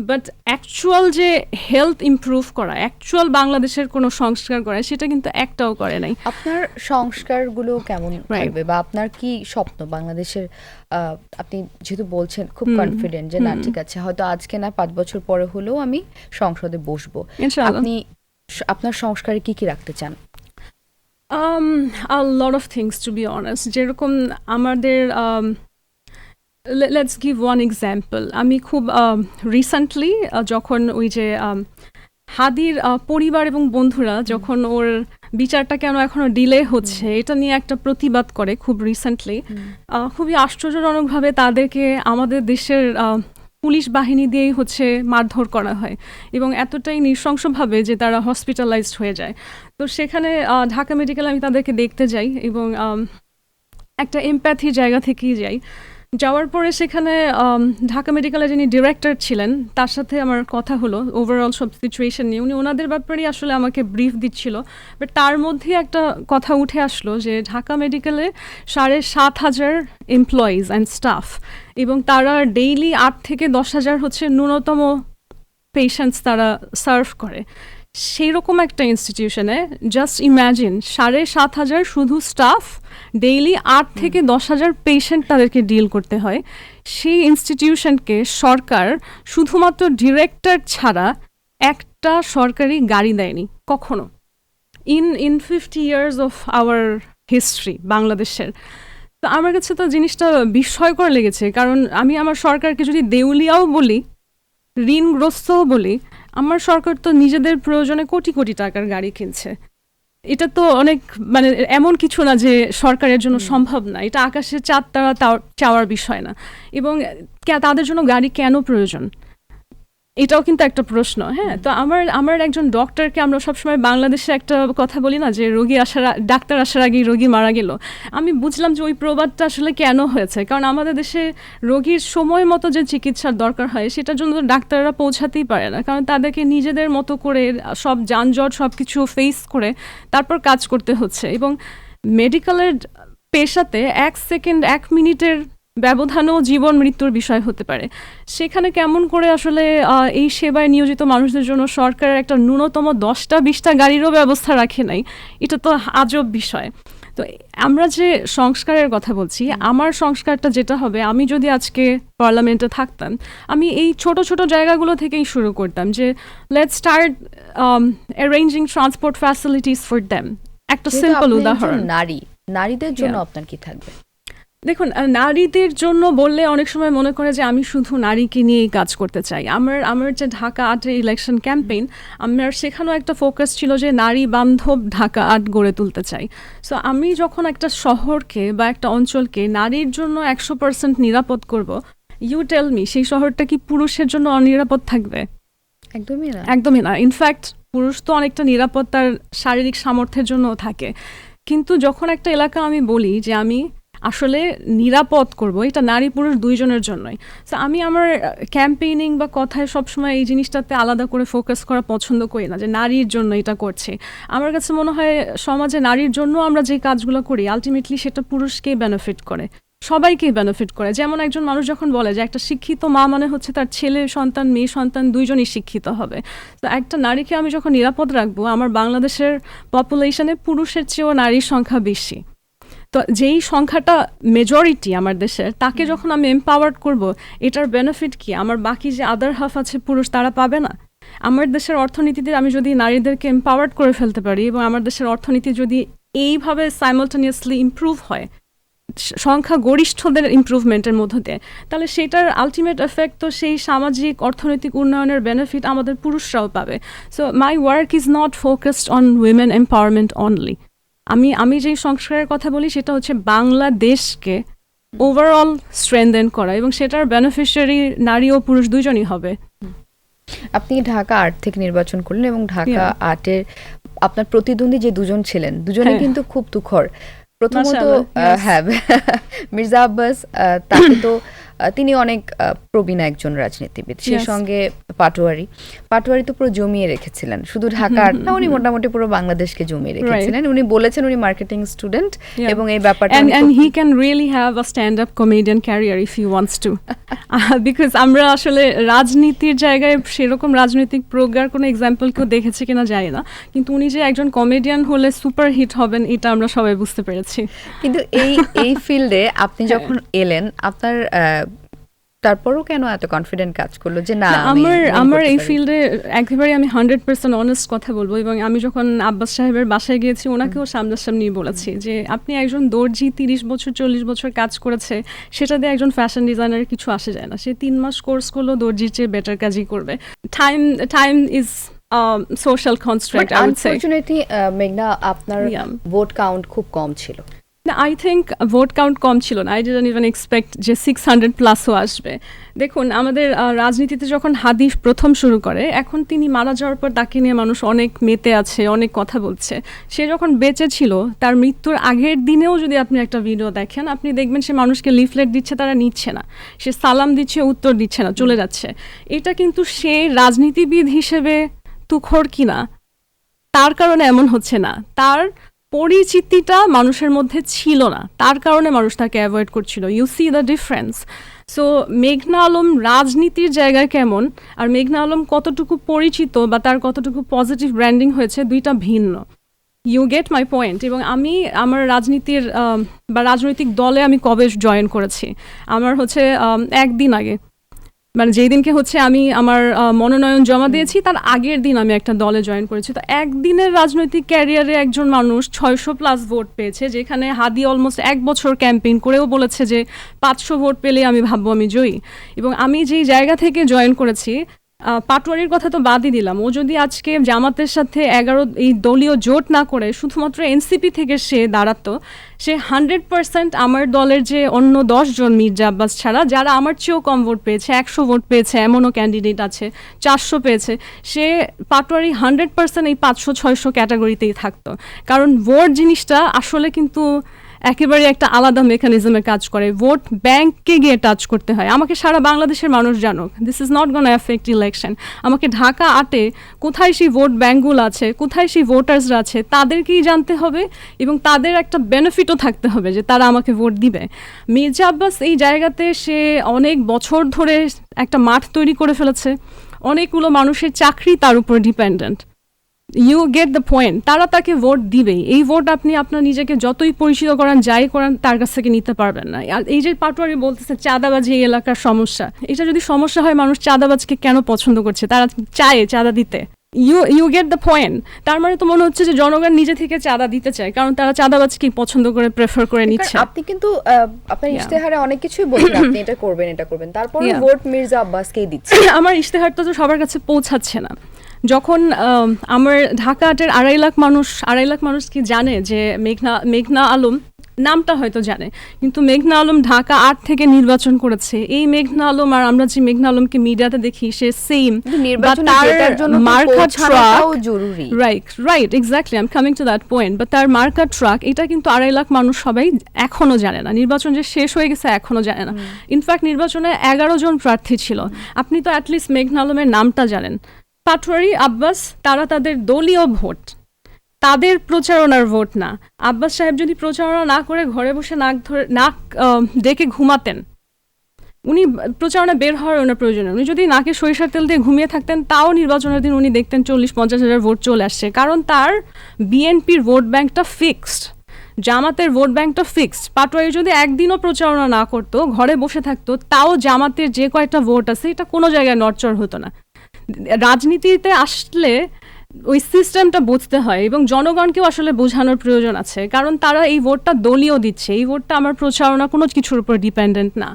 বাট অ্যাকচুয়াল যে হেলথ ইমপ্রুভ করা, অ্যাকচুয়াল বাংলাদেশের কোনো সংস্কার করা, সেটা কিন্তু একটাও করে নাই। আপনার সংস্কারগুলো কেমন থাকবে, বা আপনার কি স্বপ্ন বাংলাদেশের? আপনি যেহেতু বলছেন খুব কনফিডেন্ট যে না ঠিক আছে, হয়তো আজকে না 5 বছর পরে হলেও আমি সংসদে বসবো, আপনি আপনার সংস্কারে কি কি রাখতে চান? A lot of things, to be honest. যেরকম আমাদের let's give one example. আমি খুব রিসেন্টলি যখন ওই যে হাদির পরিবার এবং বন্ধুরা যখন ওর বিচারটা কেন এখনো ডিলে হচ্ছে, এটা নিয়ে একটা প্রতিবাদ করে খুব রিসেন্টলি, খুবই আশ্চর্যজনকভাবে তাদেরকে আমাদের দেশের পুলিশ বাহিনী দিয়েই হচ্ছে মারধর করা হয় এবং এতটাই নৃশংসভাবে যে তারা হসপিটালাইজড হয়ে যায়। তো সেখানে ঢাকা মেডিকেল আমি তাদেরকে দেখতে যাই এবং একটা এমপ্যাথির জায়গা থেকেই যাই। যাওয়ার পরে সেখানে ঢাকা মেডিকেলের যিনি ডিরেক্টর ছিলেন তার সাথে আমার কথা হলো ওভারঅল সব সিচুয়েশন নিয়ে। উনি ওনাদের ব্যাপারেই আসলে আমাকে ব্রিফ দিচ্ছিল, বাট তার মধ্যে একটা কথা উঠে আসলো যে ঢাকা মেডিকেলে 7,500 এমপ্লয়িজ অ্যান্ড স্টাফ এবং তারা ডেইলি 8 থেকে 10,000 হচ্ছে ন্যূনতম পেশেন্টস তারা সার্ভ করে। সেই রকম একটা ইনস্টিটিউশনে জাস্ট ইম্যাজিন 7,500 শুধু স্টাফ, ডেইলি 8 থেকে 10,000 পেশেন্ট তাদেরকে ডিল করতে হয়। সেই ইনস্টিটিউশনকে সরকার শুধুমাত্র ডিরেক্টর ছাড়া একটা সরকারি গাড়ি দেয়নি কখনো in 50 years of our history বাংলাদেশের। তো আমার কাছে তো জিনিসটা বিস্ময়কর লেগেছে, কারণ আমি আমার সরকারকে যদি দেউলিয়াও বলি, ঋণগ্রস্তও বলি, আমার সরকার তো নিজেদের প্রয়োজনে কোটি কোটি টাকার গাড়ি কিনছে। এটা তো অনেক মানে এমন কিছু না যে সরকারের জন্য সম্ভব না, এটা আকাশে চাঁদ তারা চাওয়ার বিষয় না। এবং তাদের জন্য গাড়ি কেন প্রয়োজন, এটাও কিন্তু একটা প্রশ্ন। হ্যাঁ, তো আমার একজন ডক্টরকে আমরা সবসময় বাংলাদেশে একটা কথা বলি না যে ডাক্তার আসার আগেই রোগী মারা গেল। আমি বুঝলাম যে ওই প্রবাদটা আসলে কেন হয়েছে, কারণ আমাদের দেশে রোগীর সময় মতো যে চিকিৎসার দরকার হয় সেটার জন্য তো ডাক্তাররা পৌঁছাতেই পারে না, কারণ তাদেরকে নিজেদের মতো করে সব যানজট সব কিছু ফেস করে তারপর কাজ করতে হচ্ছে। এবং মেডিকেলের পেশাতে 1 সেকেন্ড 1 মিনিটের ব্যবধানও জীবন মৃত্যুর বিষয় হতে পারে। সেখানে কেমন করে আসলে এই সেবায় নিয়োজিত মানুষদের জন্য সরকারের একটা ন্যূনতম 10টা-20টা গাড়িরও ব্যবস্থা রাখে নাই, এটা তো আজব বিষয়। তো আমরা যে সংস্কারের কথা বলছি, আমার সংস্কারটা যেটা হবে, আমি যদি আজকে পার্লামেন্টে থাকতাম, আমি এই ছোট ছোট জায়গাগুলো থেকেই শুরু করতাম যে let's start arranging transport facilities for them. একটা সিম্পল উদাহরণ, নারীদের জন্য আপনার কি থাকবে? দেখুন, নারীদের জন্য বললে অনেক সময় মনে করে যে আমি শুধু নারীকে নিয়েই কাজ করতে চাই। আমার যে ঢাকা 8 ইলেকশন ক্যাম্পেইন, আমার সেখানেও একটা ফোকাস ছিল যে নারী বান্ধব ঢাকা 8 গড়ে তুলতে চাই। সো আমি যখন একটা শহরকে বা একটা অঞ্চলকে নারীর জন্য 100% নিরাপদ করব, ইউ টেল মি সেই শহরটা কি পুরুষের জন্য অনিরাপদ থাকবে? একদমই না। ইনফ্যাক্ট পুরুষ তো অনেকটা নিরাপদ তার শারীরিক সামর্থ্যের জন্যও থাকে। কিন্তু যখন একটা এলাকা আমি বলি যে আমি আসলে নিরাপদ করব, এটা নারী পুরুষ দুইজনের জন্যই। সো আমি আমার ক্যাম্পেইনিং বা কথায় সবসময় এই জিনিসটাতে আলাদা করে ফোকাস করা পছন্দ করি না যে নারীর জন্য এটা করছি। আমার কাছে মনে হয় সমাজে নারীর জন্য আমরা যে কাজগুলো করি আলটিমেটলি সেটা পুরুষকেই বেনিফিট করে, সবাইকেই বেনিফিট করে। যেমন একজন মানুষ যখন বলে যে একটা শিক্ষিত মা মানে হচ্ছে তার ছেলে সন্তান মেয়ে সন্তান দুইজনই শিক্ষিত হবে। তো একটা নারীকে আমি যখন নিরাপদ রাখবো, আমার বাংলাদেশের পপুলেশনে পুরুষের চেয়েও নারীর সংখ্যা বেশি। তো যেই সংখ্যাটা মেজরিটি আমার দেশের, তাকে যখন আমি এম্পাওয়ার্ড করব, এটার বেনিফিট কি আমার বাকি যে আদার হাফ আছে পুরুষ, তারা পাবে না? আমার দেশের অর্থনীতিতে আমি যদি নারীদেরকে এম্পাওয়ার্ড করে ফেলতে পারি এবং আমার দেশের অর্থনীতি যদি এইভাবে সাইমালটেনিয়াসলি ইমপ্রুভ হয় সংখ্যা গরিষ্ঠদের ইমপ্রুভমেন্টের মধ্য দিয়ে, তাহলে সেটার আলটিমেট এফেক্ট তো সেই সামাজিক অর্থনৈতিক উন্নয়নের বেনিফিট আমাদের পুরুষরাও পাবে। So my work is not focused on women empowerment only. আমি যেই সংস্কারের কথা বলি সেটা হচ্ছে বাংলাদেশকে ওভারঅল স্ট্রেনথেন করা, এবং সেটার বেনিফিশিয়ারি নারী ও পুরুষ দুইজনই হবে। আপনি ঢাকা 8 থেকে নির্বাচন করলেন এবং ঢাকা 8-এর আপনার প্রতিদ্বন্দ্বী যে দুজন ছিলেন, দুজনেই কিন্তু খুব তুখর। প্রথমত হ্যাঁ, মির্জা আব্বাস, তাকে তো তিনি অনেক প্রবীণ একজন রাজনীতিবিদ, সেই সঙ্গে পাটোয়ারি তো পুরো জমিয়ে রেখেছিলেন, শুধু ঢাকার না, উনি মোটামুটি পুরো বাংলাদেশকে জমিয়ে রেখেছিলেন। উনি বলেছেন উনি মার্কেটিং স্টুডেন্ট এবং এই ব্যাপারটা and he can really have a stand up comedian career if he wants to because আমরা আসলে রাজনীতির জায়গায় সেরকম রাজনৈতিক প্রজ্ঞার কোনো এক্সাম্পল কেউ দেখেছে কিনা জানি না, কিন্তু উনি যে একজন কমেডিয়ান হলে সুপার হিট হবেন এটা আমরা সবাই বুঝতে পেরেছি। কিন্তু এই ফিল্ডে আপনি যখন এলেন, আপনার তারপরও কেন এত কনফিডেন্ট কাজ করলো যে না আমার এই ফিল্ডে একেবারে আমি 100% অনেস্ট কথা বলবো। এবং আমি যখন আব্বাস সাহেবের বাসায় গিয়েছি, ওনাকেও সামনাসামনি বলেছি যে আপনি একজন দর্জি 30 বছর 40 বছর কাজ করেছে, সেটা দিয়ে একজন ফ্যাশন ডিজাইনার কিছু আসে যায় না। সে 3 মাস কোর্স করলো, দর্জির চেয়ে বেটার কাজই করবে। Time is social construct. Unfortunately মেঘনা, আপনার ভোট কাউন্ট খুব কম ছিল। আই থিঙ্ক ভোট কাউন্ট কম ছিল না। আই ডিডন্ট ইভেন এক্সপেক্ট যে 600+ আসবে। দেখুন আমাদের রাজনীতিতে যখন হাদি প্রথম শুরু করে, এখন তিনি মারা যাওয়ার পর তাকে নিয়ে মানুষ অনেক মেতে আছে, অনেক কথা বলছে। সে যখন বেঁচে ছিল, তার মৃত্যুর আগের দিনেও যদি আপনি একটা ভিডিও দেখেন, আপনি দেখবেন সে মানুষকে লিফলেট দিচ্ছে, তারা নিচ্ছে না। সে সালাম দিচ্ছে, উত্তর দিচ্ছে না, চলে যাচ্ছে। এটা কিন্তু সে রাজনীতিবিদ হিসেবে তুখোড় কিনা, তার কারণে এমন হচ্ছে না। তার পরিচিতিটা মানুষের মধ্যে ছিল না, তার কারণে মানুষ তাকে অ্যাভয়েড করছিল। You see the difference. So মেঘনা আলম রাজনীতির জায়গায় কেমন, আর মেঘনা আলম কতটুকু পরিচিত বা তার কতটুকু পজিটিভ ব্র্যান্ডিং হয়েছে, দুইটা ভিন্ন। You get my point. এবং আমি আমার রাজনীতির বা রাজনৈতিক দলে আমি কবে জয়েন করেছি, আমার হচ্ছে একদিন আগে, মানে যেই দিনকে হচ্ছে আমি আমার মনোনয়ন জমা দিয়েছি তার আগের দিন আমি একটা দলে জয়েন করেছি। তো একদিনের রাজনৈতিক ক্যারিয়ারে একজন মানুষ 600+ ভোট পেয়েছে, যেখানে হাদি অলমোস্ট 1 বছর ক্যাম্পেইন করেও বলেছে যে 500 ভোট পেলে আমি ভাববো আমি জয়ী। এবং আমি যেই জায়গা থেকে জয়েন করেছি, পাটোয়ারির কথা তো বাদই দিলাম, ও যদি আজকে জামাতের সাথে 11 এই দলীয় জোট না করে শুধুমাত্র এনসিপি থেকে সে দাঁড়াতো, সে 100% আমার দলের যে অন্য 10 জন মির্জা আব্বাস ছাড়া যারা আমার চেয়েও কম ভোট পেয়েছে, 100 ভোট পেয়েছে, এমনও ক্যান্ডিডেট আছে 400 পেয়েছে, সে পাটোয়ারি 100% এই 500-600 ক্যাটাগরিতেই থাকতো। কারণ ভোট জিনিসটা আসলে কিন্তু একেবারে একটা আলাদা মেকানিজমে কাজ করে। ভোট ব্যাংককে গিয়ে টাচ করতে হয়। আমাকে সারা বাংলাদেশের মানুষ জানুক, this is not gonna effect election. আমাকে ঢাকা 8-এ কোথায় সেই ভোট ব্যাঙ্কগুলো আছে, কোথায় সেই ভোটার্সরা আছে, তাদেরকেই জানতে হবে এবং তাদের একটা বেনিফিটও থাকতে হবে যে তারা আমাকে ভোট দিবে। মির্জা আব্বাস এই জায়গাতে সে অনেক বছর ধরে একটা মাঠ তৈরি করে ফেলেছে, অনেকগুলো মানুষের চাকরি তার উপর dependent. You get the point. তারা তাকে ভোট দিবেই। এই ভোট আপনি আপনার নিজেকে যতই পরিচিত করান, যাই করান, তার কাছ থেকে নিতে পারবেন না। আর এই যে পাটোয়ারি বলতেছে চাঁদাবাজি এই এলাকার সমস্যা, এটা যদি সমস্যা হয়, মানুষ চাঁদাবাজকে কেন পছন্দ করছে? তারা চায় চাঁদা দিতে। You get the point. তার মানে তো মনে হচ্ছে যে জনগণ নিজে থেকে চাঁদা দিতে চায়, কারণ তারা চাঁদাবাজকে পছন্দ করে, প্রেফার করে নিচ্ছে। আপনি কিন্তু আপনার ইশতেহারে অনেক কিছুই বলছেন, আপনি এটা করবেন, এটা করবেন, তারপরে ভোট মির্জা আব্বাসকেই দিচ্ছে। আমার ইশতেহারটা তো সবার কাছে পৌঁছাচ্ছে না। যখন আমার ঢাকা 8-এর 2.5 লাখ মানুষ কি জানে যে মেঘনা আলম নামটা হয়তো জানে, কিন্তু মেঘনা আলম ঢাকা 8 থেকে নির্বাচন করেছে। এই মেঘনা আলম আর আমরা যে মেঘনা আলমকে মিডিয়াতে দেখি, সে same. Right, exactly, I am coming to that point. But তার মার্কা ট্রাক, এটা কিন্তু 2.5 লাখ মানুষ সবাই এখনো জানে না। নির্বাচন যে শেষ হয়ে গেছে এখনো জানে না। ইনফ্যাক্ট নির্বাচনে 11 জন প্রার্থী ছিল। আপনি তো অ্যাটলিস্ট মেঘনা আলমের নামটা জানেন। পাটোয়ারি, আব্বাস, তারা তাদের দলীয় ভোট, তাদের প্রচারণার ভোট না। আব্বাস সাহেব যদি প্রচারণা না করে ঘরে বসে নাক ডেকে ঘুমাতেন, উনি প্রচারণা বের হওয়ার ওনার প্রয়োজন। উনি যদি নাকে সরিষার তেল দিয়ে ঘুমিয়ে থাকতেন, তাও নির্বাচনের দিন উনি দেখতেন 40-50 হাজার ভোট চলে আসছে। কারণ তার বিএনপির ভোট ব্যাংকটা ফিক্সড, জামাতের ভোট ব্যাংকটা ফিক্সড। পাটোয়ারি যদি একদিনও প্রচারণা না করতো, ঘরে বসে থাকতো, তাও জামাতের যে কয়েকটা ভোট আছে, এটা কোনো জায়গায় নড়চড় হতো না। রাজনীতিতে আসলে ওই সিস্টেমটা বুঝতে হয় এবং জনগণকেও আসলে বোঝানোর প্রয়োজন আছে, কারণ তারা এই ভোটটা দলীয় দিচ্ছে। এই ভোটটা আমার প্রচারণা কোনো কিছুর উপর ডিপেন্ডেন্ট না।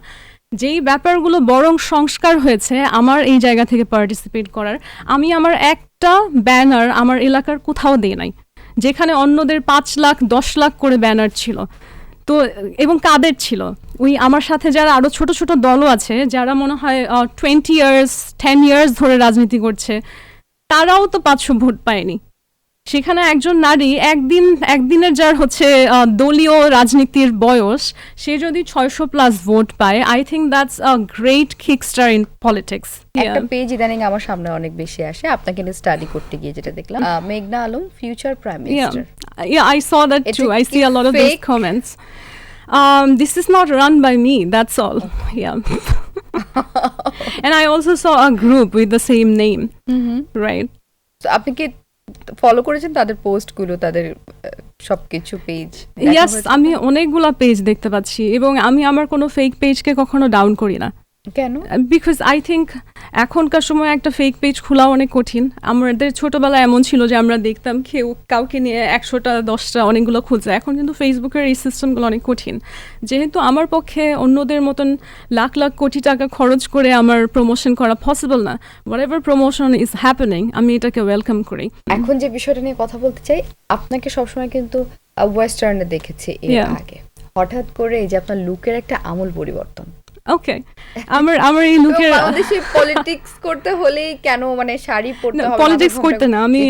যেই ব্যাপারগুলো বরং সংস্কার হয়েছে আমার এই জায়গা থেকে পার্টিসিপেট করার, আমি আমার একটা ব্যানার আমার এলাকার কোথাও দিই নাই, যেখানে অন্যদের 5 লাখ 10 লাখ করে ব্যানার ছিল। তো এবং কাদের ছিল? ওই আমার সাথে যারা আরও ছোট ছোট দলও আছে, যারা মনে হয় 20 ইয়ার্স 10 ইয়ার্স ধরে রাজনীতি করছে, তারাও তো 500 ভোট পায়নি। সেখানে একজন নারী একদিনের যার হচ্ছে দলীয় রাজনীতির বয়স, সে যদি 600+ ভোট পায়, I think that's a great কিকস্টার in politics. একটা পেজ ইদানিং আমার সামনে অনেক বেশি আসে, আপনাকে নিয়ে স্টাডি করতে গিয়ে যেটা দেখলাম, মেঘনা Alam future prime minister. Yeah, I saw that too. I see a lot of those comments. This is not run by me, that's all. Yeah. And I also saw a group with the same name, right? So আপনি কি ফলো করেছেন তাদের পোস্টগুলো, তাদের সবকিছু পেজ? Yes, আমি অনেকগুলা পেজ দেখতে পাচ্ছি এবং আমি আমার কোনো ফেক পেজকে কখনো ডাউন করি না। কেন? বিকজ আই থিঙ্ক এখনকার সময় একটা ফেক পেজ খোলা অনেক কঠিন। আমাদের ছোটবেলায় এমন ছিল যে আমরা দেখতাম কাউকে নিয়ে 100টা 10টা অনেকগুলো খুঁজে। এখন কিন্তু ফেসবুকের এই সিস্টেমগুলো অনেক কঠিন। যেহেতু আমার পক্ষে অন্যদের মতন লাখ লাখ কোটি টাকা খরচ করে আমার প্রমোশন করা পসিবল না, what ever promotion is happening, আমি এটাকে ওয়েলকাম করি। এখন যে বিষয়টা নিয়ে কথা বলতে চাই, আপনাকে সবসময় কিন্তু ওয়েস্টার্নে দেখেছি এর Yeah. আগে, হঠাৎ করে এই যে আপনার লুকের একটা আমূল পরিবর্তন। ওকে, আমার এই লুকের বাংলাদেশে পলিটিক্স করতে হলেই কেন মানে শাড়ি পরতে হবে? পলিটিক্স করতে না, আমি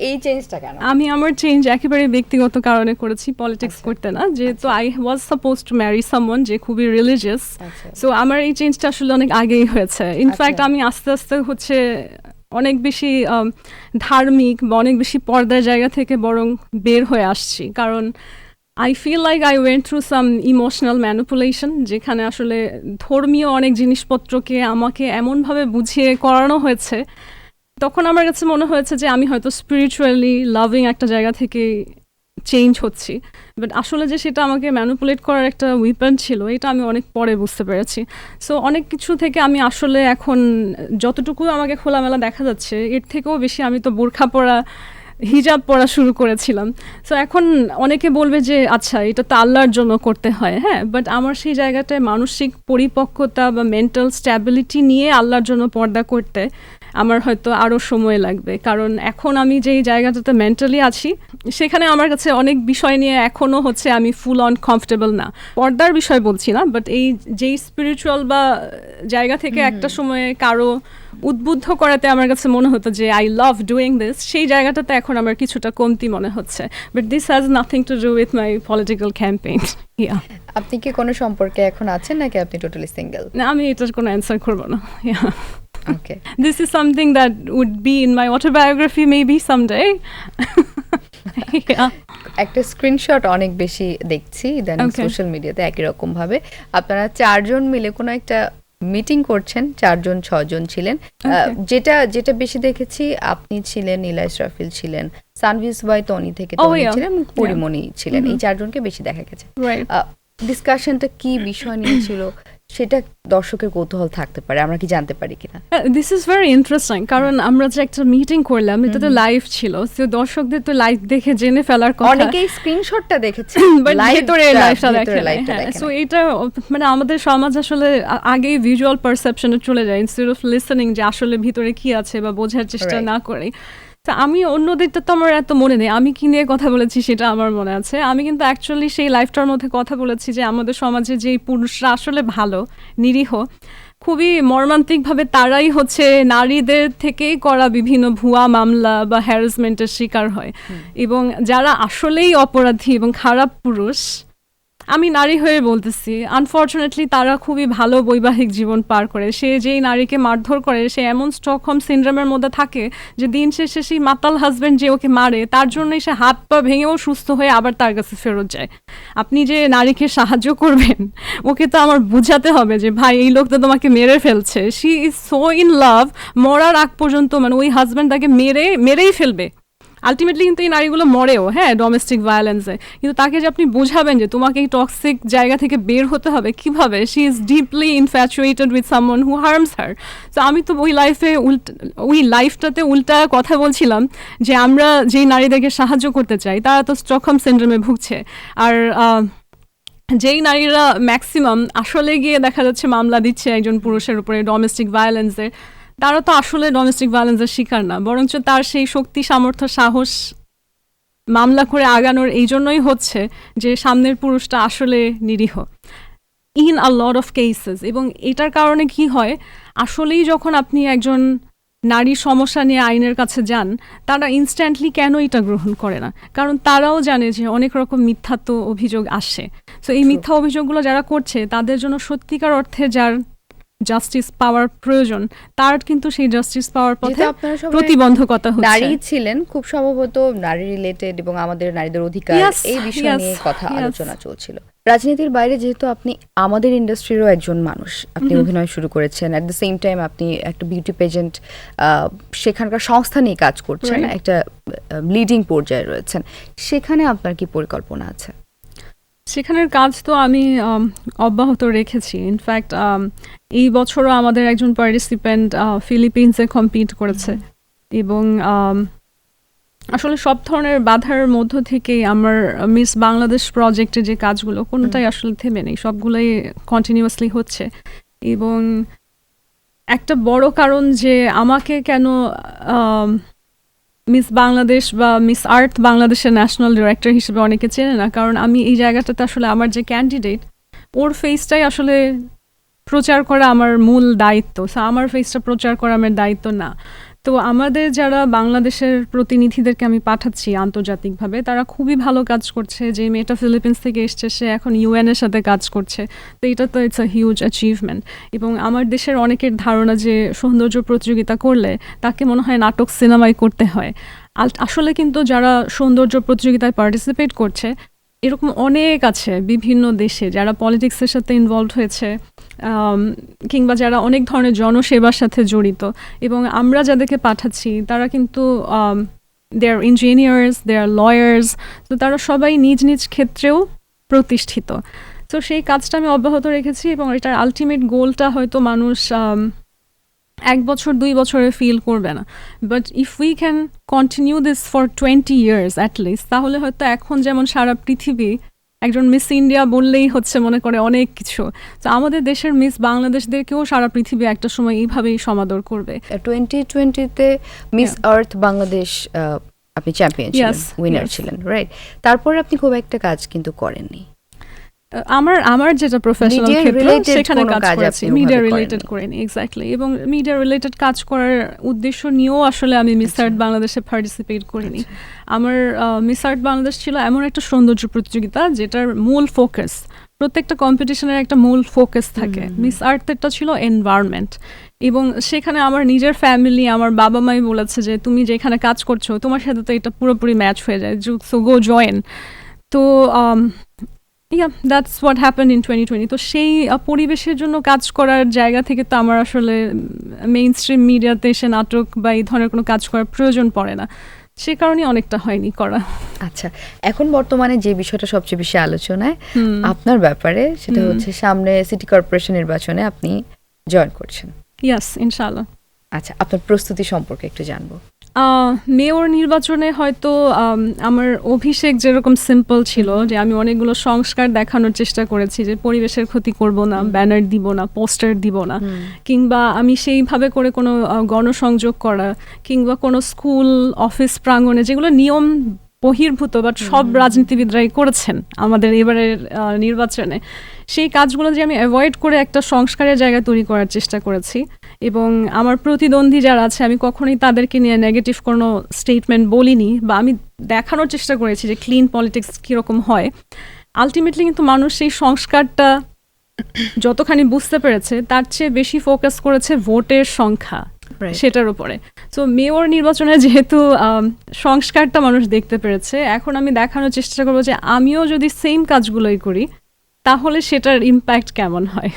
এই চেঞ্জটা কেন? আমার চেঞ্জ একেবারে ব্যক্তিগত কারণে করেছি, পলিটিক্স করতে না। যেহেতু I was suppose to marry someone যে খুবই রিলিজিয়াস, সো আমার এই চেঞ্জটা আসলে অনেক আগেই হয়েছে। ইনফ্যাক্ট আমি আস্তে আস্তে হচ্ছে অনেক বেশি ধার্মিক বা অনেক বেশি পর্দার জায়গা থেকে বরং বের হয়ে আসছি, কারণ I feel like I went through some emotional manipulation, যেখানে আসলে ধর্মীয় অনেক জিনিসপত্রকে আমাকে এমনভাবে বুঝিয়ে করানো হয়েছে, তখন আমার কাছে মনে হয়েছে যে আমি হয়তো স্পিরিচুয়ালি লাভিং একটা জায়গা থেকে চেঞ্জ হচ্ছি, বাট আসলে যে সেটা আমাকে ম্যানিপুলেট করার একটা উইপন ছিল, এটা আমি অনেক পরে বুঝতে পেরেছি। সো অনেক কিছু থেকে আমি আসলে এখন যতটুকু আমাকে খোলামেলা দেখা যাচ্ছে, এর থেকেও বেশি আমি তো বোরখা পরা, হিজাব পড়া শুরু করেছিলাম। সো এখন অনেকে বলবে যে আচ্ছা এটা তো আল্লাহর জন্য করতে হয়, হ্যাঁ, বাট আমার সেই জায়গাটায় মানসিক পরিপক্কতা বা মেন্টাল স্ট্যাবিলিটি নিয়ে আল্লাহর জন্য পর্দা করতে আমার হয়তো আরও সময় লাগবে, কারণ এখন আমি যেই জায়গাটাতে মেন্টালি আছি সেখানে আমার কাছে অনেক বিষয় নিয়ে এখনও হচ্ছে আমি ফুল অন কমফর্টেবল না। পর্দার বিষয় বলছি না, বাট এই যেই স্পিরিচুয়াল বা জায়গা থেকে একটা সময়ে কারো উদ্বুদ্ধ করাতে আমার কাছে মনে হতো যে আই লাভ ডুইং দিস, সেই জায়গাটাতে এখন আমার কিছুটা কমতি মনে হচ্ছে। But this has nothing to do with my political campaign. আপনি কি কোনো সম্পর্কে এখন আছেন নাকি আপনি টোটালি সিঙ্গেল? না, আমি এটার কোনো অ্যান্সার করবো না। Okay. This is something that would be in my autobiography maybe someday. Yeah. একটা স্ক্রিনশট অনেক বেশি দেখছি ইদানিং সোশ্যাল মিডিয়াতে, একই রকম ভাবে আপনারা 4 জন মিলে কোনো একটা মিটিং করছেন, 4 জন 6 জন ছিলেন। যেটা বেশি দেখেছি আপনি ছিলেন, নীলা ইসরাফিল ছিলেন, সানভিস বাই তনি থেকে তনি ছিলেন, পরিমণি ছিলেন, এই 4 জনকে বেশি দেখা গেছে। ডিসকাশনটা কি বিষয় নিয়ে ছিল সেটা দর্শকের কৌতূহল থাকতে পারে, আমরা কি জানতে পারি কিনা? দিস ইজ ভেরি ইন্টারেস্টিং, কারণ আমরা যে একটা মিটিং করলাম এটা তো লাইভ ছিল, সো দর্শকদের তো লাইভ দেখে জেনে ফেলার কথা। অনেকেই স্ক্রিনশটটা দেখেছে, বাট ভিতরে লাইভটা দেখে। সো এটা মানে আমাদের সমাজ আসলে আগেই ভিজুয়াল পারসেপশনে চলে যায় ইনস্টেড অফ লিসেনিং যে আসলে ভিতরে কি আছে বা বোঝার চেষ্টা না করে। তা আমি অন্যদেরটা তো আমার এত মনে নেই, আমি কি নিয়ে কথা বলেছি সেটা আমার মনে আছে। আমি কিন্তু অ্যাকচুয়ালি সেই লাইফটার মধ্যে কথা বলেছি যে আমাদের সমাজে যে পুরুষরা আসলে ভালো, নিরীহ, খুবই মর্মান্তিকভাবে তারাই হচ্ছে নারীদের থেকেই করা বিভিন্ন ভুয়া মামলা বা হ্যারাসমেন্টের শিকার হয়, এবং যারা আসলেই অপরাধী এবং খারাপ পুরুষ, আমি নারী হয়ে বলতেছি, আনফর্চুনেটলি তারা খুবই ভালো বৈবাহিক জীবন পার করে। সে যেই নারীকে মারধর করে সে এমন স্টকহোম সিনড্রোমের মধ্যে থাকে যে দিন শেষে সেই মাতাল হাজব্যান্ড যে ওকে মারে তার জন্যই সে হাত পা ভেঙেও সুস্থ হয়ে আবার তার কাছে ফেরত যায়। আপনি যে নারীকে সাহায্য করবেন ওকে তো আমার বুঝাতে হবে যে ভাই এই লোক তো তোমাকে মেরে ফেলছে, she is so in love, মরার আগ পর্যন্ত মানে ওই হাজব্যান্ড তাকে মেরেই ফেলবে। আলটিমেটলি কিন্তু এই নারীগুলো মরেও, হ্যাঁ, ডোমেস্টিক ভায়োলেন্সে, কিন্তু তাকে যে আপনি বোঝাবেন যে তোমাকে এই টক্সিক জায়গা থেকে বের হতে হবে কিভাবে, she is deeply infatuated with someone who harms her. তো আমি তো ওই লাইফটাতে উল্টা কথা বলছিলাম যে আমরা যেই নারীদেরকে সাহায্য করতে চাই তারা তো স্টকহোম সিনড্রোমে ভুগছে, আর যেই নারীরা ম্যাক্সিমাম আসলে গিয়ে দেখা যাচ্ছে মামলা দিচ্ছে একজন পুরুষের উপরে ডোমেস্টিক ভায়োলেন্সের, তারা তো আসলে ডোমেস্টিক ভায়োলেন্সের শিকার না, বরঞ্চ তার সেই শক্তি, সামর্থ্য, সাহস মামলা করে আগানোর এই জন্যই হচ্ছে যে সামনের পুরুষটা আসলে নিরীহ in a lot of cases. এবং এটার কারণে কি হয়, আসলেই যখন আপনি একজন নারী সমস্যা নিয়ে আইনের কাছে যান তারা ইনস্ট্যান্টলি কেন এটা গ্রহণ করে না, কারণ তারাও জানে যে অনেক রকম মিথ্যাত্ব অভিযোগ আসে। সো এই মিথ্যা অভিযোগগুলো যারা করছে তাদের জন্য সত্যিকার অর্থে যার জাস্টিস পাওয়ার প্রয়োজন তার কিন্তু সেই জাস্টিস পাওয়ার পথে প্রতিবন্ধকতা হচ্ছে। নারী ছিলেন খুব সম্ভবত নারী রিলেটেড এবং আমাদের নারীদের অধিকার এই বিষয় নিয়ে কথা আলোচনা চলছিল। রাজনীতির বাইরে যেহেতু আপনি আমাদের ইন্ডাস্ট্রিরও একজন মানুষ, আপনি অভিনয় শুরু করেছেন, অ্যাট দ্য সেম টাইম আপনি একটা বিউটি পেজেন্ট সেখানকার সংস্থা নিয়ে কাজ করছেন, একটা লিডিং পর্যায়ে রয়েছেন, সেখানে আপনার কি পরিকল্পনা আছে? সেখানের কাজ তো আমি অব্যাহত রেখেছি। ইনফ্যাক্ট এই বছরও আমাদের একজন পার্টিসিপেন্ট ফিলিপিন্সে কম্পিট করেছে, এবং আসলে সব ধরনের বাধার মধ্য থেকেই আমার মিস বাংলাদেশ প্রজেক্টে যে কাজগুলো কোনোটাই আসলে থেমে নেই, সবগুলোই কন্টিনিউয়াসলি হচ্ছে। এবং একটা বড় কারণ যে আমাকে কেন মিস বাংলাদেশ বা মিস আর্থ বাংলাদেশের ন্যাশনাল ডিরেক্টর হিসেবে অনেকে চেনে না, কারণ আমি এই জায়গাটাতে আসলে আমার যে ক্যান্ডিডেট ওর ফেসটাই আসলে প্রচার করা আমার মূল দায়িত্ব। আমার ফেসটা প্রচার করা আমার দায়িত্ব না। তো আমাদের যারা বাংলাদেশের প্রতিনিধিদেরকে আমি পাঠাচ্ছি আন্তর্জাতিকভাবে, তারা খুবই ভালো কাজ করছে। যে মেয়েটা ফিলিপিন্স থেকে এসছে, সে এখন ইউএন এর সাথে কাজ করছে। তো এটা তো ইটস আ হিউজ অ্যাচিভমেন্ট। এবং আমার দেশের অনেকের ধারণা যে সৌন্দর্য প্রতিযোগিতা করলে তাকে মনে হয় নাটক সিনেমায় করতে হয়। আসলে কিন্তু যারা সৌন্দর্য প্রতিযোগিতায় পার্টিসিপেট করছে এরকম অনেক আছে বিভিন্ন দেশে, যারা পলিটিক্সের সাথে ইনভলভ হয়েছে, কিংবা যারা অনেক ধরনের জনসেবার সাথে জড়িত। এবং আমরা যাদেরকে পাঠাচ্ছি তারা কিন্তু দে আর ইঞ্জিনিয়ার্স, দে আর লয়ার্স, তো তারা সবাই নিজ নিজ ক্ষেত্রেও প্রতিষ্ঠিত। তো সেই কাজটা আমি অব্যাহত রেখেছি এবং এটার আলটিমেট গোলটা হয়তো মানুষ 1 বছর 2 বছরে ফিল করবে না, but if we can continue this for 20 years at least, তাহলে হয়তো এখন যেমন সারা পৃথিবী একজন মিস ইন্ডিয়া বললেই হচ্ছে মনে করে অনেক কিছু, তো আমাদের দেশের মিস বাংলাদেশদেরকেও সারা পৃথিবী একটা সময় এইভাবেই সমাদর করবে। 2020-তে মিস আর্থ বাংলাদেশ আপনি চ্যাম্পিয়ন ছিলেন, উইনার ছিলেন, রাইট? তারপরে আপনি খুব একটা কাজ কিন্তু করেননি। আমার যেটা প্রফেশনাল ক্ষেত্র সেখানে কাজ করেছি, মিডিয়া রিলেটেড করেনি। করিনি। এক্স্যাক্টলি। এবং মিডিয়া রিলেটেড কাজ করার উদ্দেশ্য নিয়েও আসলে আমি মিস আর্ট বাংলাদেশে পার্টিসিপেট করিনি। আমার মিস আর্ট বাংলাদেশ ছিল এমন একটা সৌন্দর্য প্রতিযোগিতা যেটার মূল ফোকাস, প্রত্যেকটা কম্পিটিশনের একটা মূল ফোকাস থাকে। মিস আর্থেরটা ছিল এনভায়রনমেন্ট। এবং সেখানে আমার নিজের ফ্যামিলি, আমার বাবা মাই বলেছে যে তুমি যেখানে কাজ করছো তোমার সাথে তো এটা পুরোপুরি ম্যাচ হয়ে যায়, সো গো জয়েন। তো yeah, that's what happened in 2020. তো সেই পরিবেশের জন্য কাজ করার জায়গা থেকে তো আমার আসলে মেইন স্ট্রিম মিডিয়াতে এসে নাটক বা এই ধরনের কোনো কাজ করার প্রয়োজন পড়ে না, সে কারণে অনেকটা হয়নি করা। আচ্ছা, এখন বর্তমানে যে বিষয়টা সবচেয়ে বেশি আলোচনায় আপনার ব্যাপারে, সেটা হচ্ছে সামনে সিটি কর্পোরেশন নির্বাচনে আপনি জয়েন করছেন। ইয়াস, ইনশাআল্লাহ। আচ্ছা, আপনার প্রস্তুতি সম্পর্কে একটু জানবো। মেয়র নির্বাচনে হয়তো আমার অভিষেক যেরকম সিম্পল ছিল, যে আমি অনেকগুলো সংস্কার দেখানোর চেষ্টা করেছি, যে পরিবেশের ক্ষতি করব না, ব্যানার দিব না, পোস্টার দিব না, কিংবা আমি সেইভাবে করে কোনো গণসংযোগ করা, কিংবা কোনো স্কুল অফিস প্রাঙ্গণে যেগুলো নিয়ম বহির্ভূত বাট সব রাজনীতিবিদরাই করেছেন আমাদের এবারের নির্বাচনে, সেই কাজগুলো যে আমি অ্যাভয়েড করে একটা সংস্কারের জায়গা তৈরি করার চেষ্টা করেছি। এবং আমার প্রতিদ্বন্দ্বী যারা আছে আমি কখনোই তাদেরকে নিয়ে নেগেটিভ কোনো স্টেটমেন্ট বলিনি, বা আমি দেখানোর চেষ্টা করেছি যে ক্লিন পলিটিক্স কীরকম হয়। আলটিমেটলি কিন্তু মানুষ সেই সংস্কারটা যতখানি বুঝতে পেরেছে তার চেয়ে বেশি ফোকাস করেছে ভোটের সংখ্যা, সেটার উপরে। সো মেয়র নির্বাচনে যেহেতু সংস্কারটা মানুষ দেখতে পেরেছে, এখন আমি দেখানোর চেষ্টা করবো যে আমিও যদি সেম কাজগুলোই করি তাহলে সেটার ইম্প্যাক্ট কেমন হয়।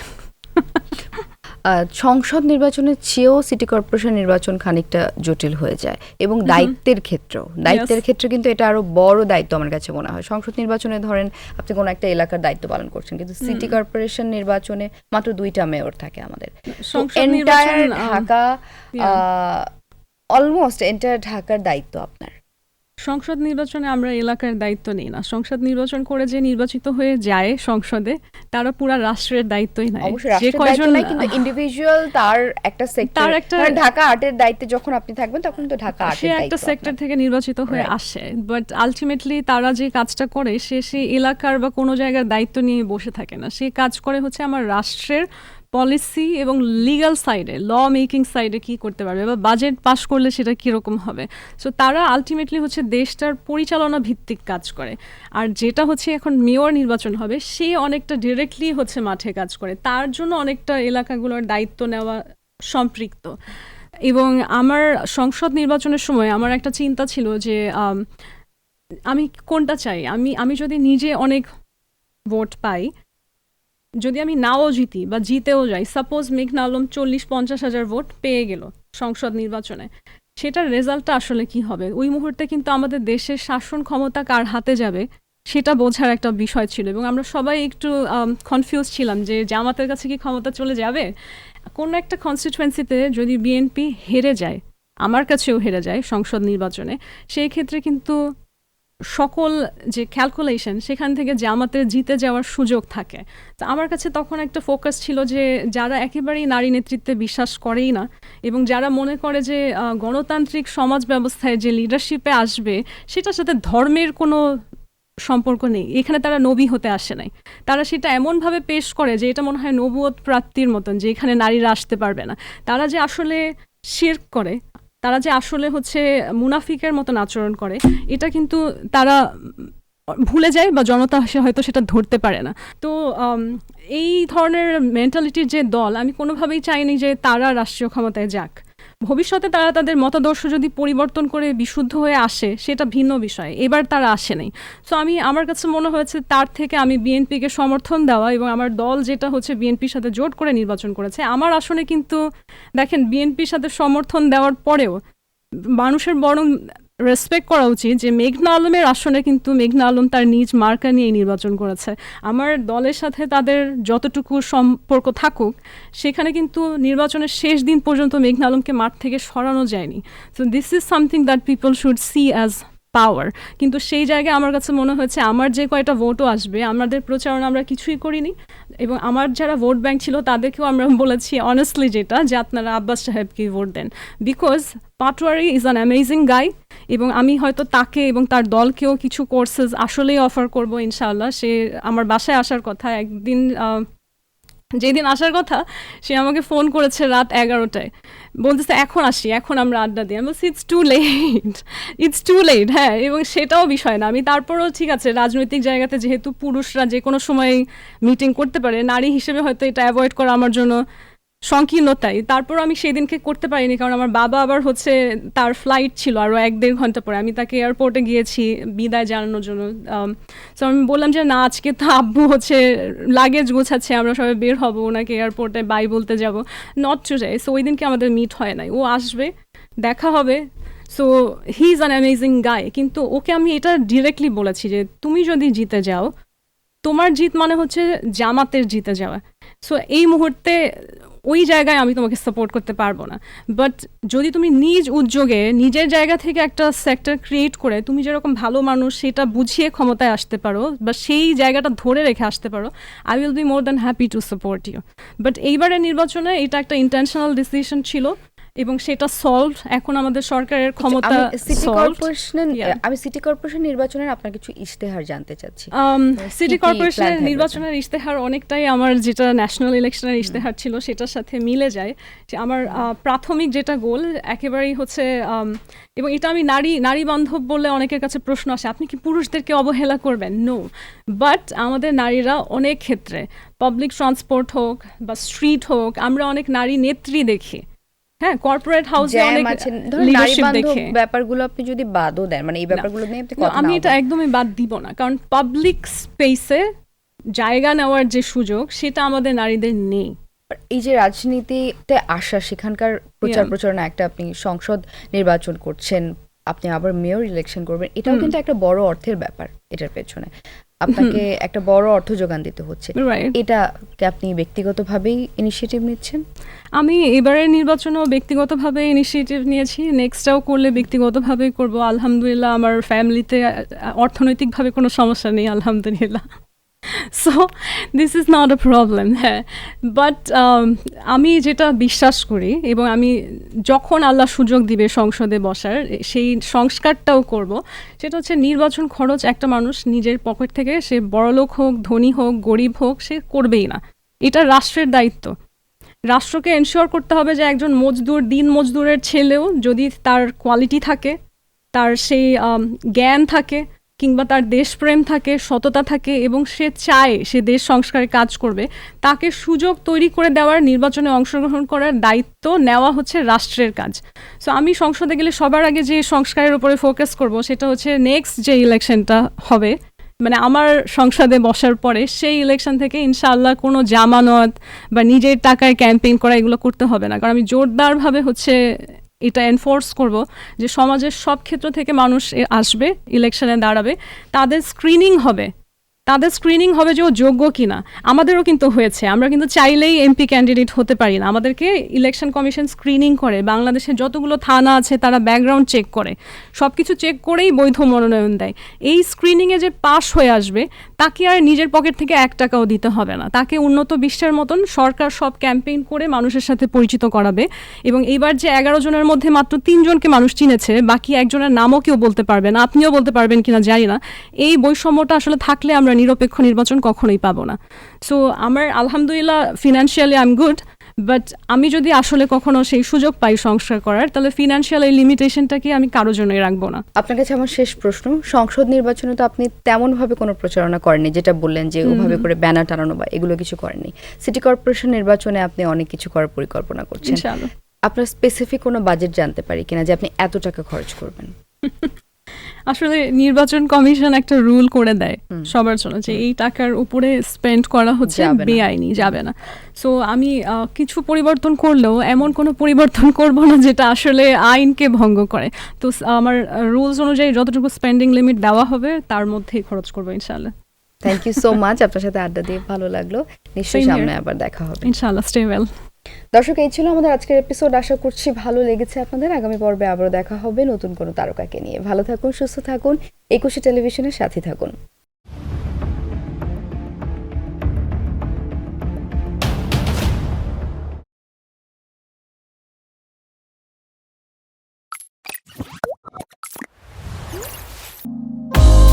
সংসদ নির্বাচনের চেয়েও সিটি কর্পোরেশন নির্বাচন খানিকটা জটিল হয়ে যায়, এবং দায়িত্বের ক্ষেত্রে কিন্তু এটা আরো বড় দায়িত্ব আমার কাছে মনে হয়। সংসদ নির্বাচনে ধরেন আপনি কোনো একটা এলাকার দায়িত্ব পালন করছেন, কিন্তু সিটি কর্পোরেশন নির্বাচনে মাত্র 2টা মেয়র থাকে আমাদের। এন্টায়ার ঢাকা, অলমোস্ট এন্টায়ার ঢাকার দায়িত্ব আপনার। সংসদ নির্বাচনে আমরা এলাকার দায়িত্ব নিই না। সংসদ নির্বাচন করে যে নির্বাচিত হয়ে যায় সংসদে, তারা পুরা রাষ্ট্রের দায়িত্বই নাই। যে কয়জন, কিন্তু ইন্ডিভিজুয়াল তার একটা সেক্টর, ঢাকা আর্টের দায়িত্বে যখন আপনি থাকবেন তখন তো ঢাকা আর্টের দায়িত্ব, একটা সেক্টর থেকে নির্বাচিত হয়ে আসে, বাট আলটিমেটলি তারা যে কাজটা করে সে এলাকার বা কোনো জায়গার দায়িত্ব নিয়ে বসে থাকে না। সে কাজ করে হচ্ছে আমার রাষ্ট্রের পলিসি এবং লিগ্যাল সাইডে, ল মেকিং সাইডে কি করতে পারবে, বা বাজেট পাস করলে সেটা কীরকম হবে। সো তারা আলটিমেটলি হচ্ছে দেশটার পরিচালনা ভিত্তিক কাজ করে। আর যেটা হচ্ছে এখন মেয়র নির্বাচন হবে, সে অনেকটা ডিরেক্টলি হচ্ছে মাঠে কাজ করে, তার জন্য অনেকটা এলাকাগুলোর দায়িত্ব নেওয়া সম্পৃক্ত। এবং আমার সংসদ নির্বাচনের সময় আমার একটা চিন্তা ছিল যে আমি কোনটা চাই। আমি যদি নিজে অনেক ভোট পাই, যদি আমি নাও জিতি বা জিতেও যাই, সাপোজ মেঘনা আলম 40-50 হাজার ভোট পেয়ে গেল সংসদ নির্বাচনে, সেটার রেজাল্টটা আসলে কি হবে? ওই মুহূর্তে কিন্তু আমাদের দেশের শাসন ক্ষমতা কার হাতে যাবে সেটা বোঝার একটা বিষয় ছিল। এবং আমরা সবাই একটু কনফিউজ ছিলাম যে জামাতের কাছে কি ক্ষমতা চলে যাবে। কোনো একটা কনস্টিটুয়েন্সিতে যদি বিএনপি হেরে যায়, আমার কাছেও হেরে যায় সংসদ নির্বাচনে, সেই ক্ষেত্রে কিন্তু সকল যে ক্যালকুলেশন সেখান থেকে জামাতের জিতে যাওয়ার সুযোগ থাকে। তো আমার কাছে তখন একটা ফোকাস ছিল যে যারা একেবারেই নারী নেতৃত্বে বিশ্বাস করেই না এবং যারা মনে করে যে গণতান্ত্রিক সমাজ ব্যবস্থায় যে লিডারশিপে আসবে সেটার সাথে ধর্মের কোনো সম্পর্ক নেই, এখানে তারা নবী হতে আসে নাই, তারা সেটা এমনভাবে পেশ করে যে এটা মনে হয় নবুয়ত প্রাপ্তির মতন যে এখানে নারীরা আসতে পারবে না। তারা যে আসলে শিরক করে, তারা যে আসলে হচ্ছে মুনাফিকের মতন আচরণ করে, এটা কিন্তু তারা ভুলে যায় বা জনতা হয়তো সেটা ধরতে পারে না। তো এই ধরনের মেন্টালিটির যে দল, আমি কোনোভাবেই চাইনি যে তারা রাষ্ট্রীয় ক্ষমতায় যাক। ভবিষ্যতে তারা তাদের মতাদর্শ যদি পরিবর্তন করে বিশুদ্ধ হয়ে আসে সেটা ভিন্ন বিষয়, এবার তারা আসে নাই। সো আমার কাছে মনে হয়েছে তার থেকে আমি বিএনপিকে সমর্থন দেওয়া এবং আমার দল যেটা হচ্ছে বিএনপির সাথে জোট করে নির্বাচন করেছে, আমার আসনে কিন্তু দেখেন বিএনপির সাথে সমর্থন দেওয়ার পরেও মানুষের বরং রেসপেক্ট করা উচিত যে মেঘনা আলমের আসনে কিন্তু মেঘনা আলম তার নিজ মার্কা নিয়ে নির্বাচন করেছে। আমার দলের সাথে তাদের যতটুকু সম্পর্ক থাকুক সেখানে কিন্তু নির্বাচনের শেষ দিন পর্যন্ত মেঘনা আলমকে মাঠ থেকে সরানো যায়নি। So this is something that people should see as power. কিন্তু সেই জায়গায় আমার কাছে মনে হয়েছে আমার যে কয়টা ভোটও আসবে, আমাদের প্রচারণা আমরা কিছুই করিনি এবং আমার যারা ভোট ব্যাংক ছিল তাদেরকেও আমরা বলেছি অনেস্টলি যেটা যে আপনারা আব্বাস সাহেবকেই ভোট দেন, because Patwari is an amazing guy এবং আমি হয়তো তাকে এবং তার দলকেও কিছু কোর্সেস আসলেই অফার করব ইনশাআল্লাহ। সে আমার বাসায় আসার কথা একদিন, যেদিন আসার কথা সে আমাকে ফোন করেছে রাত 11টায়, বলতেছে এখন আসি, এখন আমরা আড্ডা দিই। আমি বলছি ইটস টু লেট। হ্যাঁ, এবং সেটাও বিষয় না। আমি তারপরও ঠিক আছে, রাজনৈতিক জায়গাতে যেহেতু পুরুষরা যে কোনো সময় মিটিং করতে পারে, নারী হিসেবে হয়তো এটা অ্যাভয়েড করা আমার জন্য সংকীর্ণতাই। তারপর আমি সেদিনকে করতে পারিনি কারণ আমার বাবা আবার হচ্ছে তার ফ্লাইট ছিল আরও 1-1.5 ঘন্টা পরে। আমি তাকে এয়ারপোর্টে গিয়েছি বিদায় জানানোর জন্য। তো আমি বললাম যে না, আজকে তো আব্বু হচ্ছে লাগেজ গোছাচ্ছে, আমরা সবাই বের হব, ওনাকে এয়ারপোর্টে বাই বলতে যাব, নট টু যাই। সো ওই দিনকে আমাদের মিট হয় নাই। ও আসবে, দেখা হবে। So he is an amazing guy. কিন্তু ওকে আমি এটা ডিরেক্টলি বলেছি যে তুমি যদি জিতে যাও, তোমার জিত মানে হচ্ছে জামাতের জিতে যাওয়া। সো এই মুহূর্তে ওই জায়গায় আমি তোমাকে সাপোর্ট করতে পারবো না। বাট যদি তুমি নিজ উদ্যোগে নিজের জায়গা থেকে একটা সেক্টর ক্রিয়েট করে তুমি যেরকম ভালো মানুষ সেটা বুঝিয়ে ক্ষমতায় আসতে পারো বা সেই জায়গাটা ধরে রেখে আসতে পারো, I will be more than happy to support you. But এইবারের নির্বাচনে এটা একটা ইন্টেনশনাল ডিসিশন ছিল এবং সেটা সলভ। এখন আমাদের সরকারের ক্ষমতা আমি সিটি কর্পোরেশন নির্বাচনের আপনার কিছু ইশতেহার জানতে চাচ্ছি। সিটি কর্পোরেশনের নির্বাচনের ইশতেহার অনেকটাই আমার যেটা ন্যাশনাল ইলেকশনের ইশতেহার ছিল সেটার সাথে মিলে যায়। যে আমার প্রাথমিক যেটা গোল একেবারেই হচ্ছে, এবং এটা আমি নারী বান্ধব বললে অনেকের কাছে প্রশ্ন আসে, আপনি কি পুরুষদেরকে অবহেলা করবেন? নো, বাট আমাদের নারীরা অনেক ক্ষেত্রে পাবলিক ট্রান্সপোর্ট হোক বা স্ট্রিট হোক, আমরা অনেক নারী নেত্রী দেখি। হ্যাঁ, কর্পোরেট হাউসে অনেক লিডারশিপ দেখে। ব্যাপারগুলো আপনি যদি বাদও দেন, মানে এই ব্যাপারগুলো নিয়ে আপনি কথা, আমি এটা একদমই বাদ দিব না, কারণ পাবলিক স্পেসে জায়গা নেওয়ার যে সুযোগ সেটা আমাদের নারীদের নেই। এই যে রাজনীতিতে আসা, সেখানকার প্রচারণা, একটা আপনি সংসদ নির্বাচন করছেন, আপনি আবার মেয়র ইলেকশন করবেন, এটাও কিন্তু একটা বড় অর্থের ব্যাপার। এটার পেছনে আপনাকে একটা বড় অর্থ যোগান দিতে হচ্ছে। এটা কি আপনি ব্যক্তিগতভাবেই ইনিশিয়েটিভ নিচ্ছেন? আমি এবারের নির্বাচনেও ব্যক্তিগতভাবে ইনিশিয়েটিভ নিয়েছি, নেক্সটটাও করলে ব্যক্তিগতভাবেই করব। আলহামদুলিল্লাহ আমার ফ্যামিলিতে অর্থনৈতিকভাবে কোনো সমস্যা নেই, আলহামদুলিল্লাহ। So this is not a problem. হ্যাঁ, বাট আমি যেটা বিশ্বাস করি এবং আমি যখন আল্লাহ সুযোগ দিবে সংসদে বসার, সেই সংস্কারটাও করব, সেটা হচ্ছে নির্বাচন খরচ একটা মানুষ নিজের পকেট থেকে, সে বড়লোক হোক, ধনী হোক, গরিব হোক, সে করবেই না। এটা রাষ্ট্রের দায়িত্ব। রাষ্ট্রকে এনশিওর করতে হবে যে একজন মজদুর, দিন মজদুরের ছেলেও যদি তার কোয়ালিটি থাকে, তার সেই জ্ঞান থাকে, কিংবা তার দেশপ্রেম থাকে, সততা থাকে এবং সে চায় সে দেশ সংস্কারে কাজ করবে, তাকে সুযোগ তৈরি করে দেওয়ার, নির্বাচনে অংশগ্রহণ করার দায়িত্ব নেওয়া হচ্ছে রাষ্ট্রের কাজ। সো আমি সংসদে গেলে সবার আগে যে সংস্কারের উপরে ফোকাস করব সেটা হচ্ছে নেক্সট যে ইলেকশনটা হবে, মানে আমার সংসদে বসার পরে, সেই ইলেকশন থেকে ইনশাআল্লাহ কোনো জামানত বা নিজের টাকায় ক্যাম্পেইন করা এগুলো করতে হবে না। কারণ আমি জোরদারভাবে হচ্ছে এটা এনফোর্স করব যে সমাজের সব ক্ষেত্র থেকে মানুষ আসবে, ইলেকশনে দাঁড়াবে, তাদের স্ক্রিনিং হবে তাদের স্ক্রিনিং হবে যে ও যোগ্য কিনা। আমাদেরও কিন্তু হয়েছে, আমরা কিন্তু চাইলেই এমপি ক্যান্ডিডেট হতে পারি না, আমাদেরকে ইলেকশন কমিশন স্ক্রিনিং করে, বাংলাদেশের যতগুলো থানা আছে তারা ব্যাকগ্রাউন্ড চেক করে, সব কিছু চেক করেই বৈধ মনোনয়ন দেয়। এই স্ক্রিনিংয়ে যে পাশ হয়ে আসবে তাকে আর নিজের পকেট থেকে 1 টাকাও দিতে হবে না, তাকে উন্নত বিশ্বের মতন সরকার সব ক্যাম্পেইন করে মানুষের সাথে পরিচিত করাবে। এবং এইবার যে 11 জনের মধ্যে মাত্র 3 জনকে মানুষ চিনেছে, বাকি একজনের নামও কেউ বলতে পারবে না, আপনিও বলতে পারবেন কিনা জানি না। এই বৈষম্যটা আসলে থাকলে আমরা নিরপেক্ষ নির্বাচন কখনোই পাবো না। সো আমার আলহামদুলিল্লাহ financially I am good, but আমি যদি আসলে কখনো সেই সুযোগ পাই সংস্কার করার, তাহলে ফিনান্সিয়াল এই লিমিটেশনটাকে আমি কারোর জন্যই রাখবো না। আপনার কাছে আমার শেষ প্রশ্ন, সংসদ নির্বাচনে তো আপনি তেমন ভাবে কোনো প্রচারণা করেননি, যেটা বললেন যে ওভাবে করে ব্যানার টানানো বা এগুলো কিছু করেননি। সিটি কর্পোরেশন নির্বাচনে আপনি অনেক কিছু করার পরিকল্পনা করছেন, ইনশাআল্লাহ। আপনার স্পেসিফিক কোনো বাজেট জানতে পারি কিনা যে আপনি এত টাকা খরচ করবেন? আসলে নির্বাচন কমিশন একটা রুল করে দেয় সবার জন্য যে এই টাকার উপরে স্পেন্ড করা হচ্ছে বেআইনি, যাবে না। সো আমি কিছু পরিবর্তন করলেও এমন কোনো পরিবর্তন করব না যেটা আসলে আইনকে ভঙ্গ করে। তো আমার রুলস অনুযায়ী যতটুকু স্পেন্ডিং লিমিট দেওয়া হবে তার মধ্যেই খরচ করবো ইনশাআল্লাহ। থ্যাংক ইউ সো মাচ, আপনার সাথে আড্ডা দিয়ে ভালো লাগলো, নিশ্চয়ই সামনে আবার দেখা হবে ইনশাআল্লাহ। Stay well. দর্শক, এই ছিল আমাদের আজকের এপিসোড, আশা করছি ভালো লেগেছে আপনাদের। আগামী পর্বে আবারও দেখা হবে নতুন কোনো তারকাকে নিয়ে। ভালো থাকুন, সুস্থ থাকুন, 21 টেলিভিশনের সাথে থাকুন।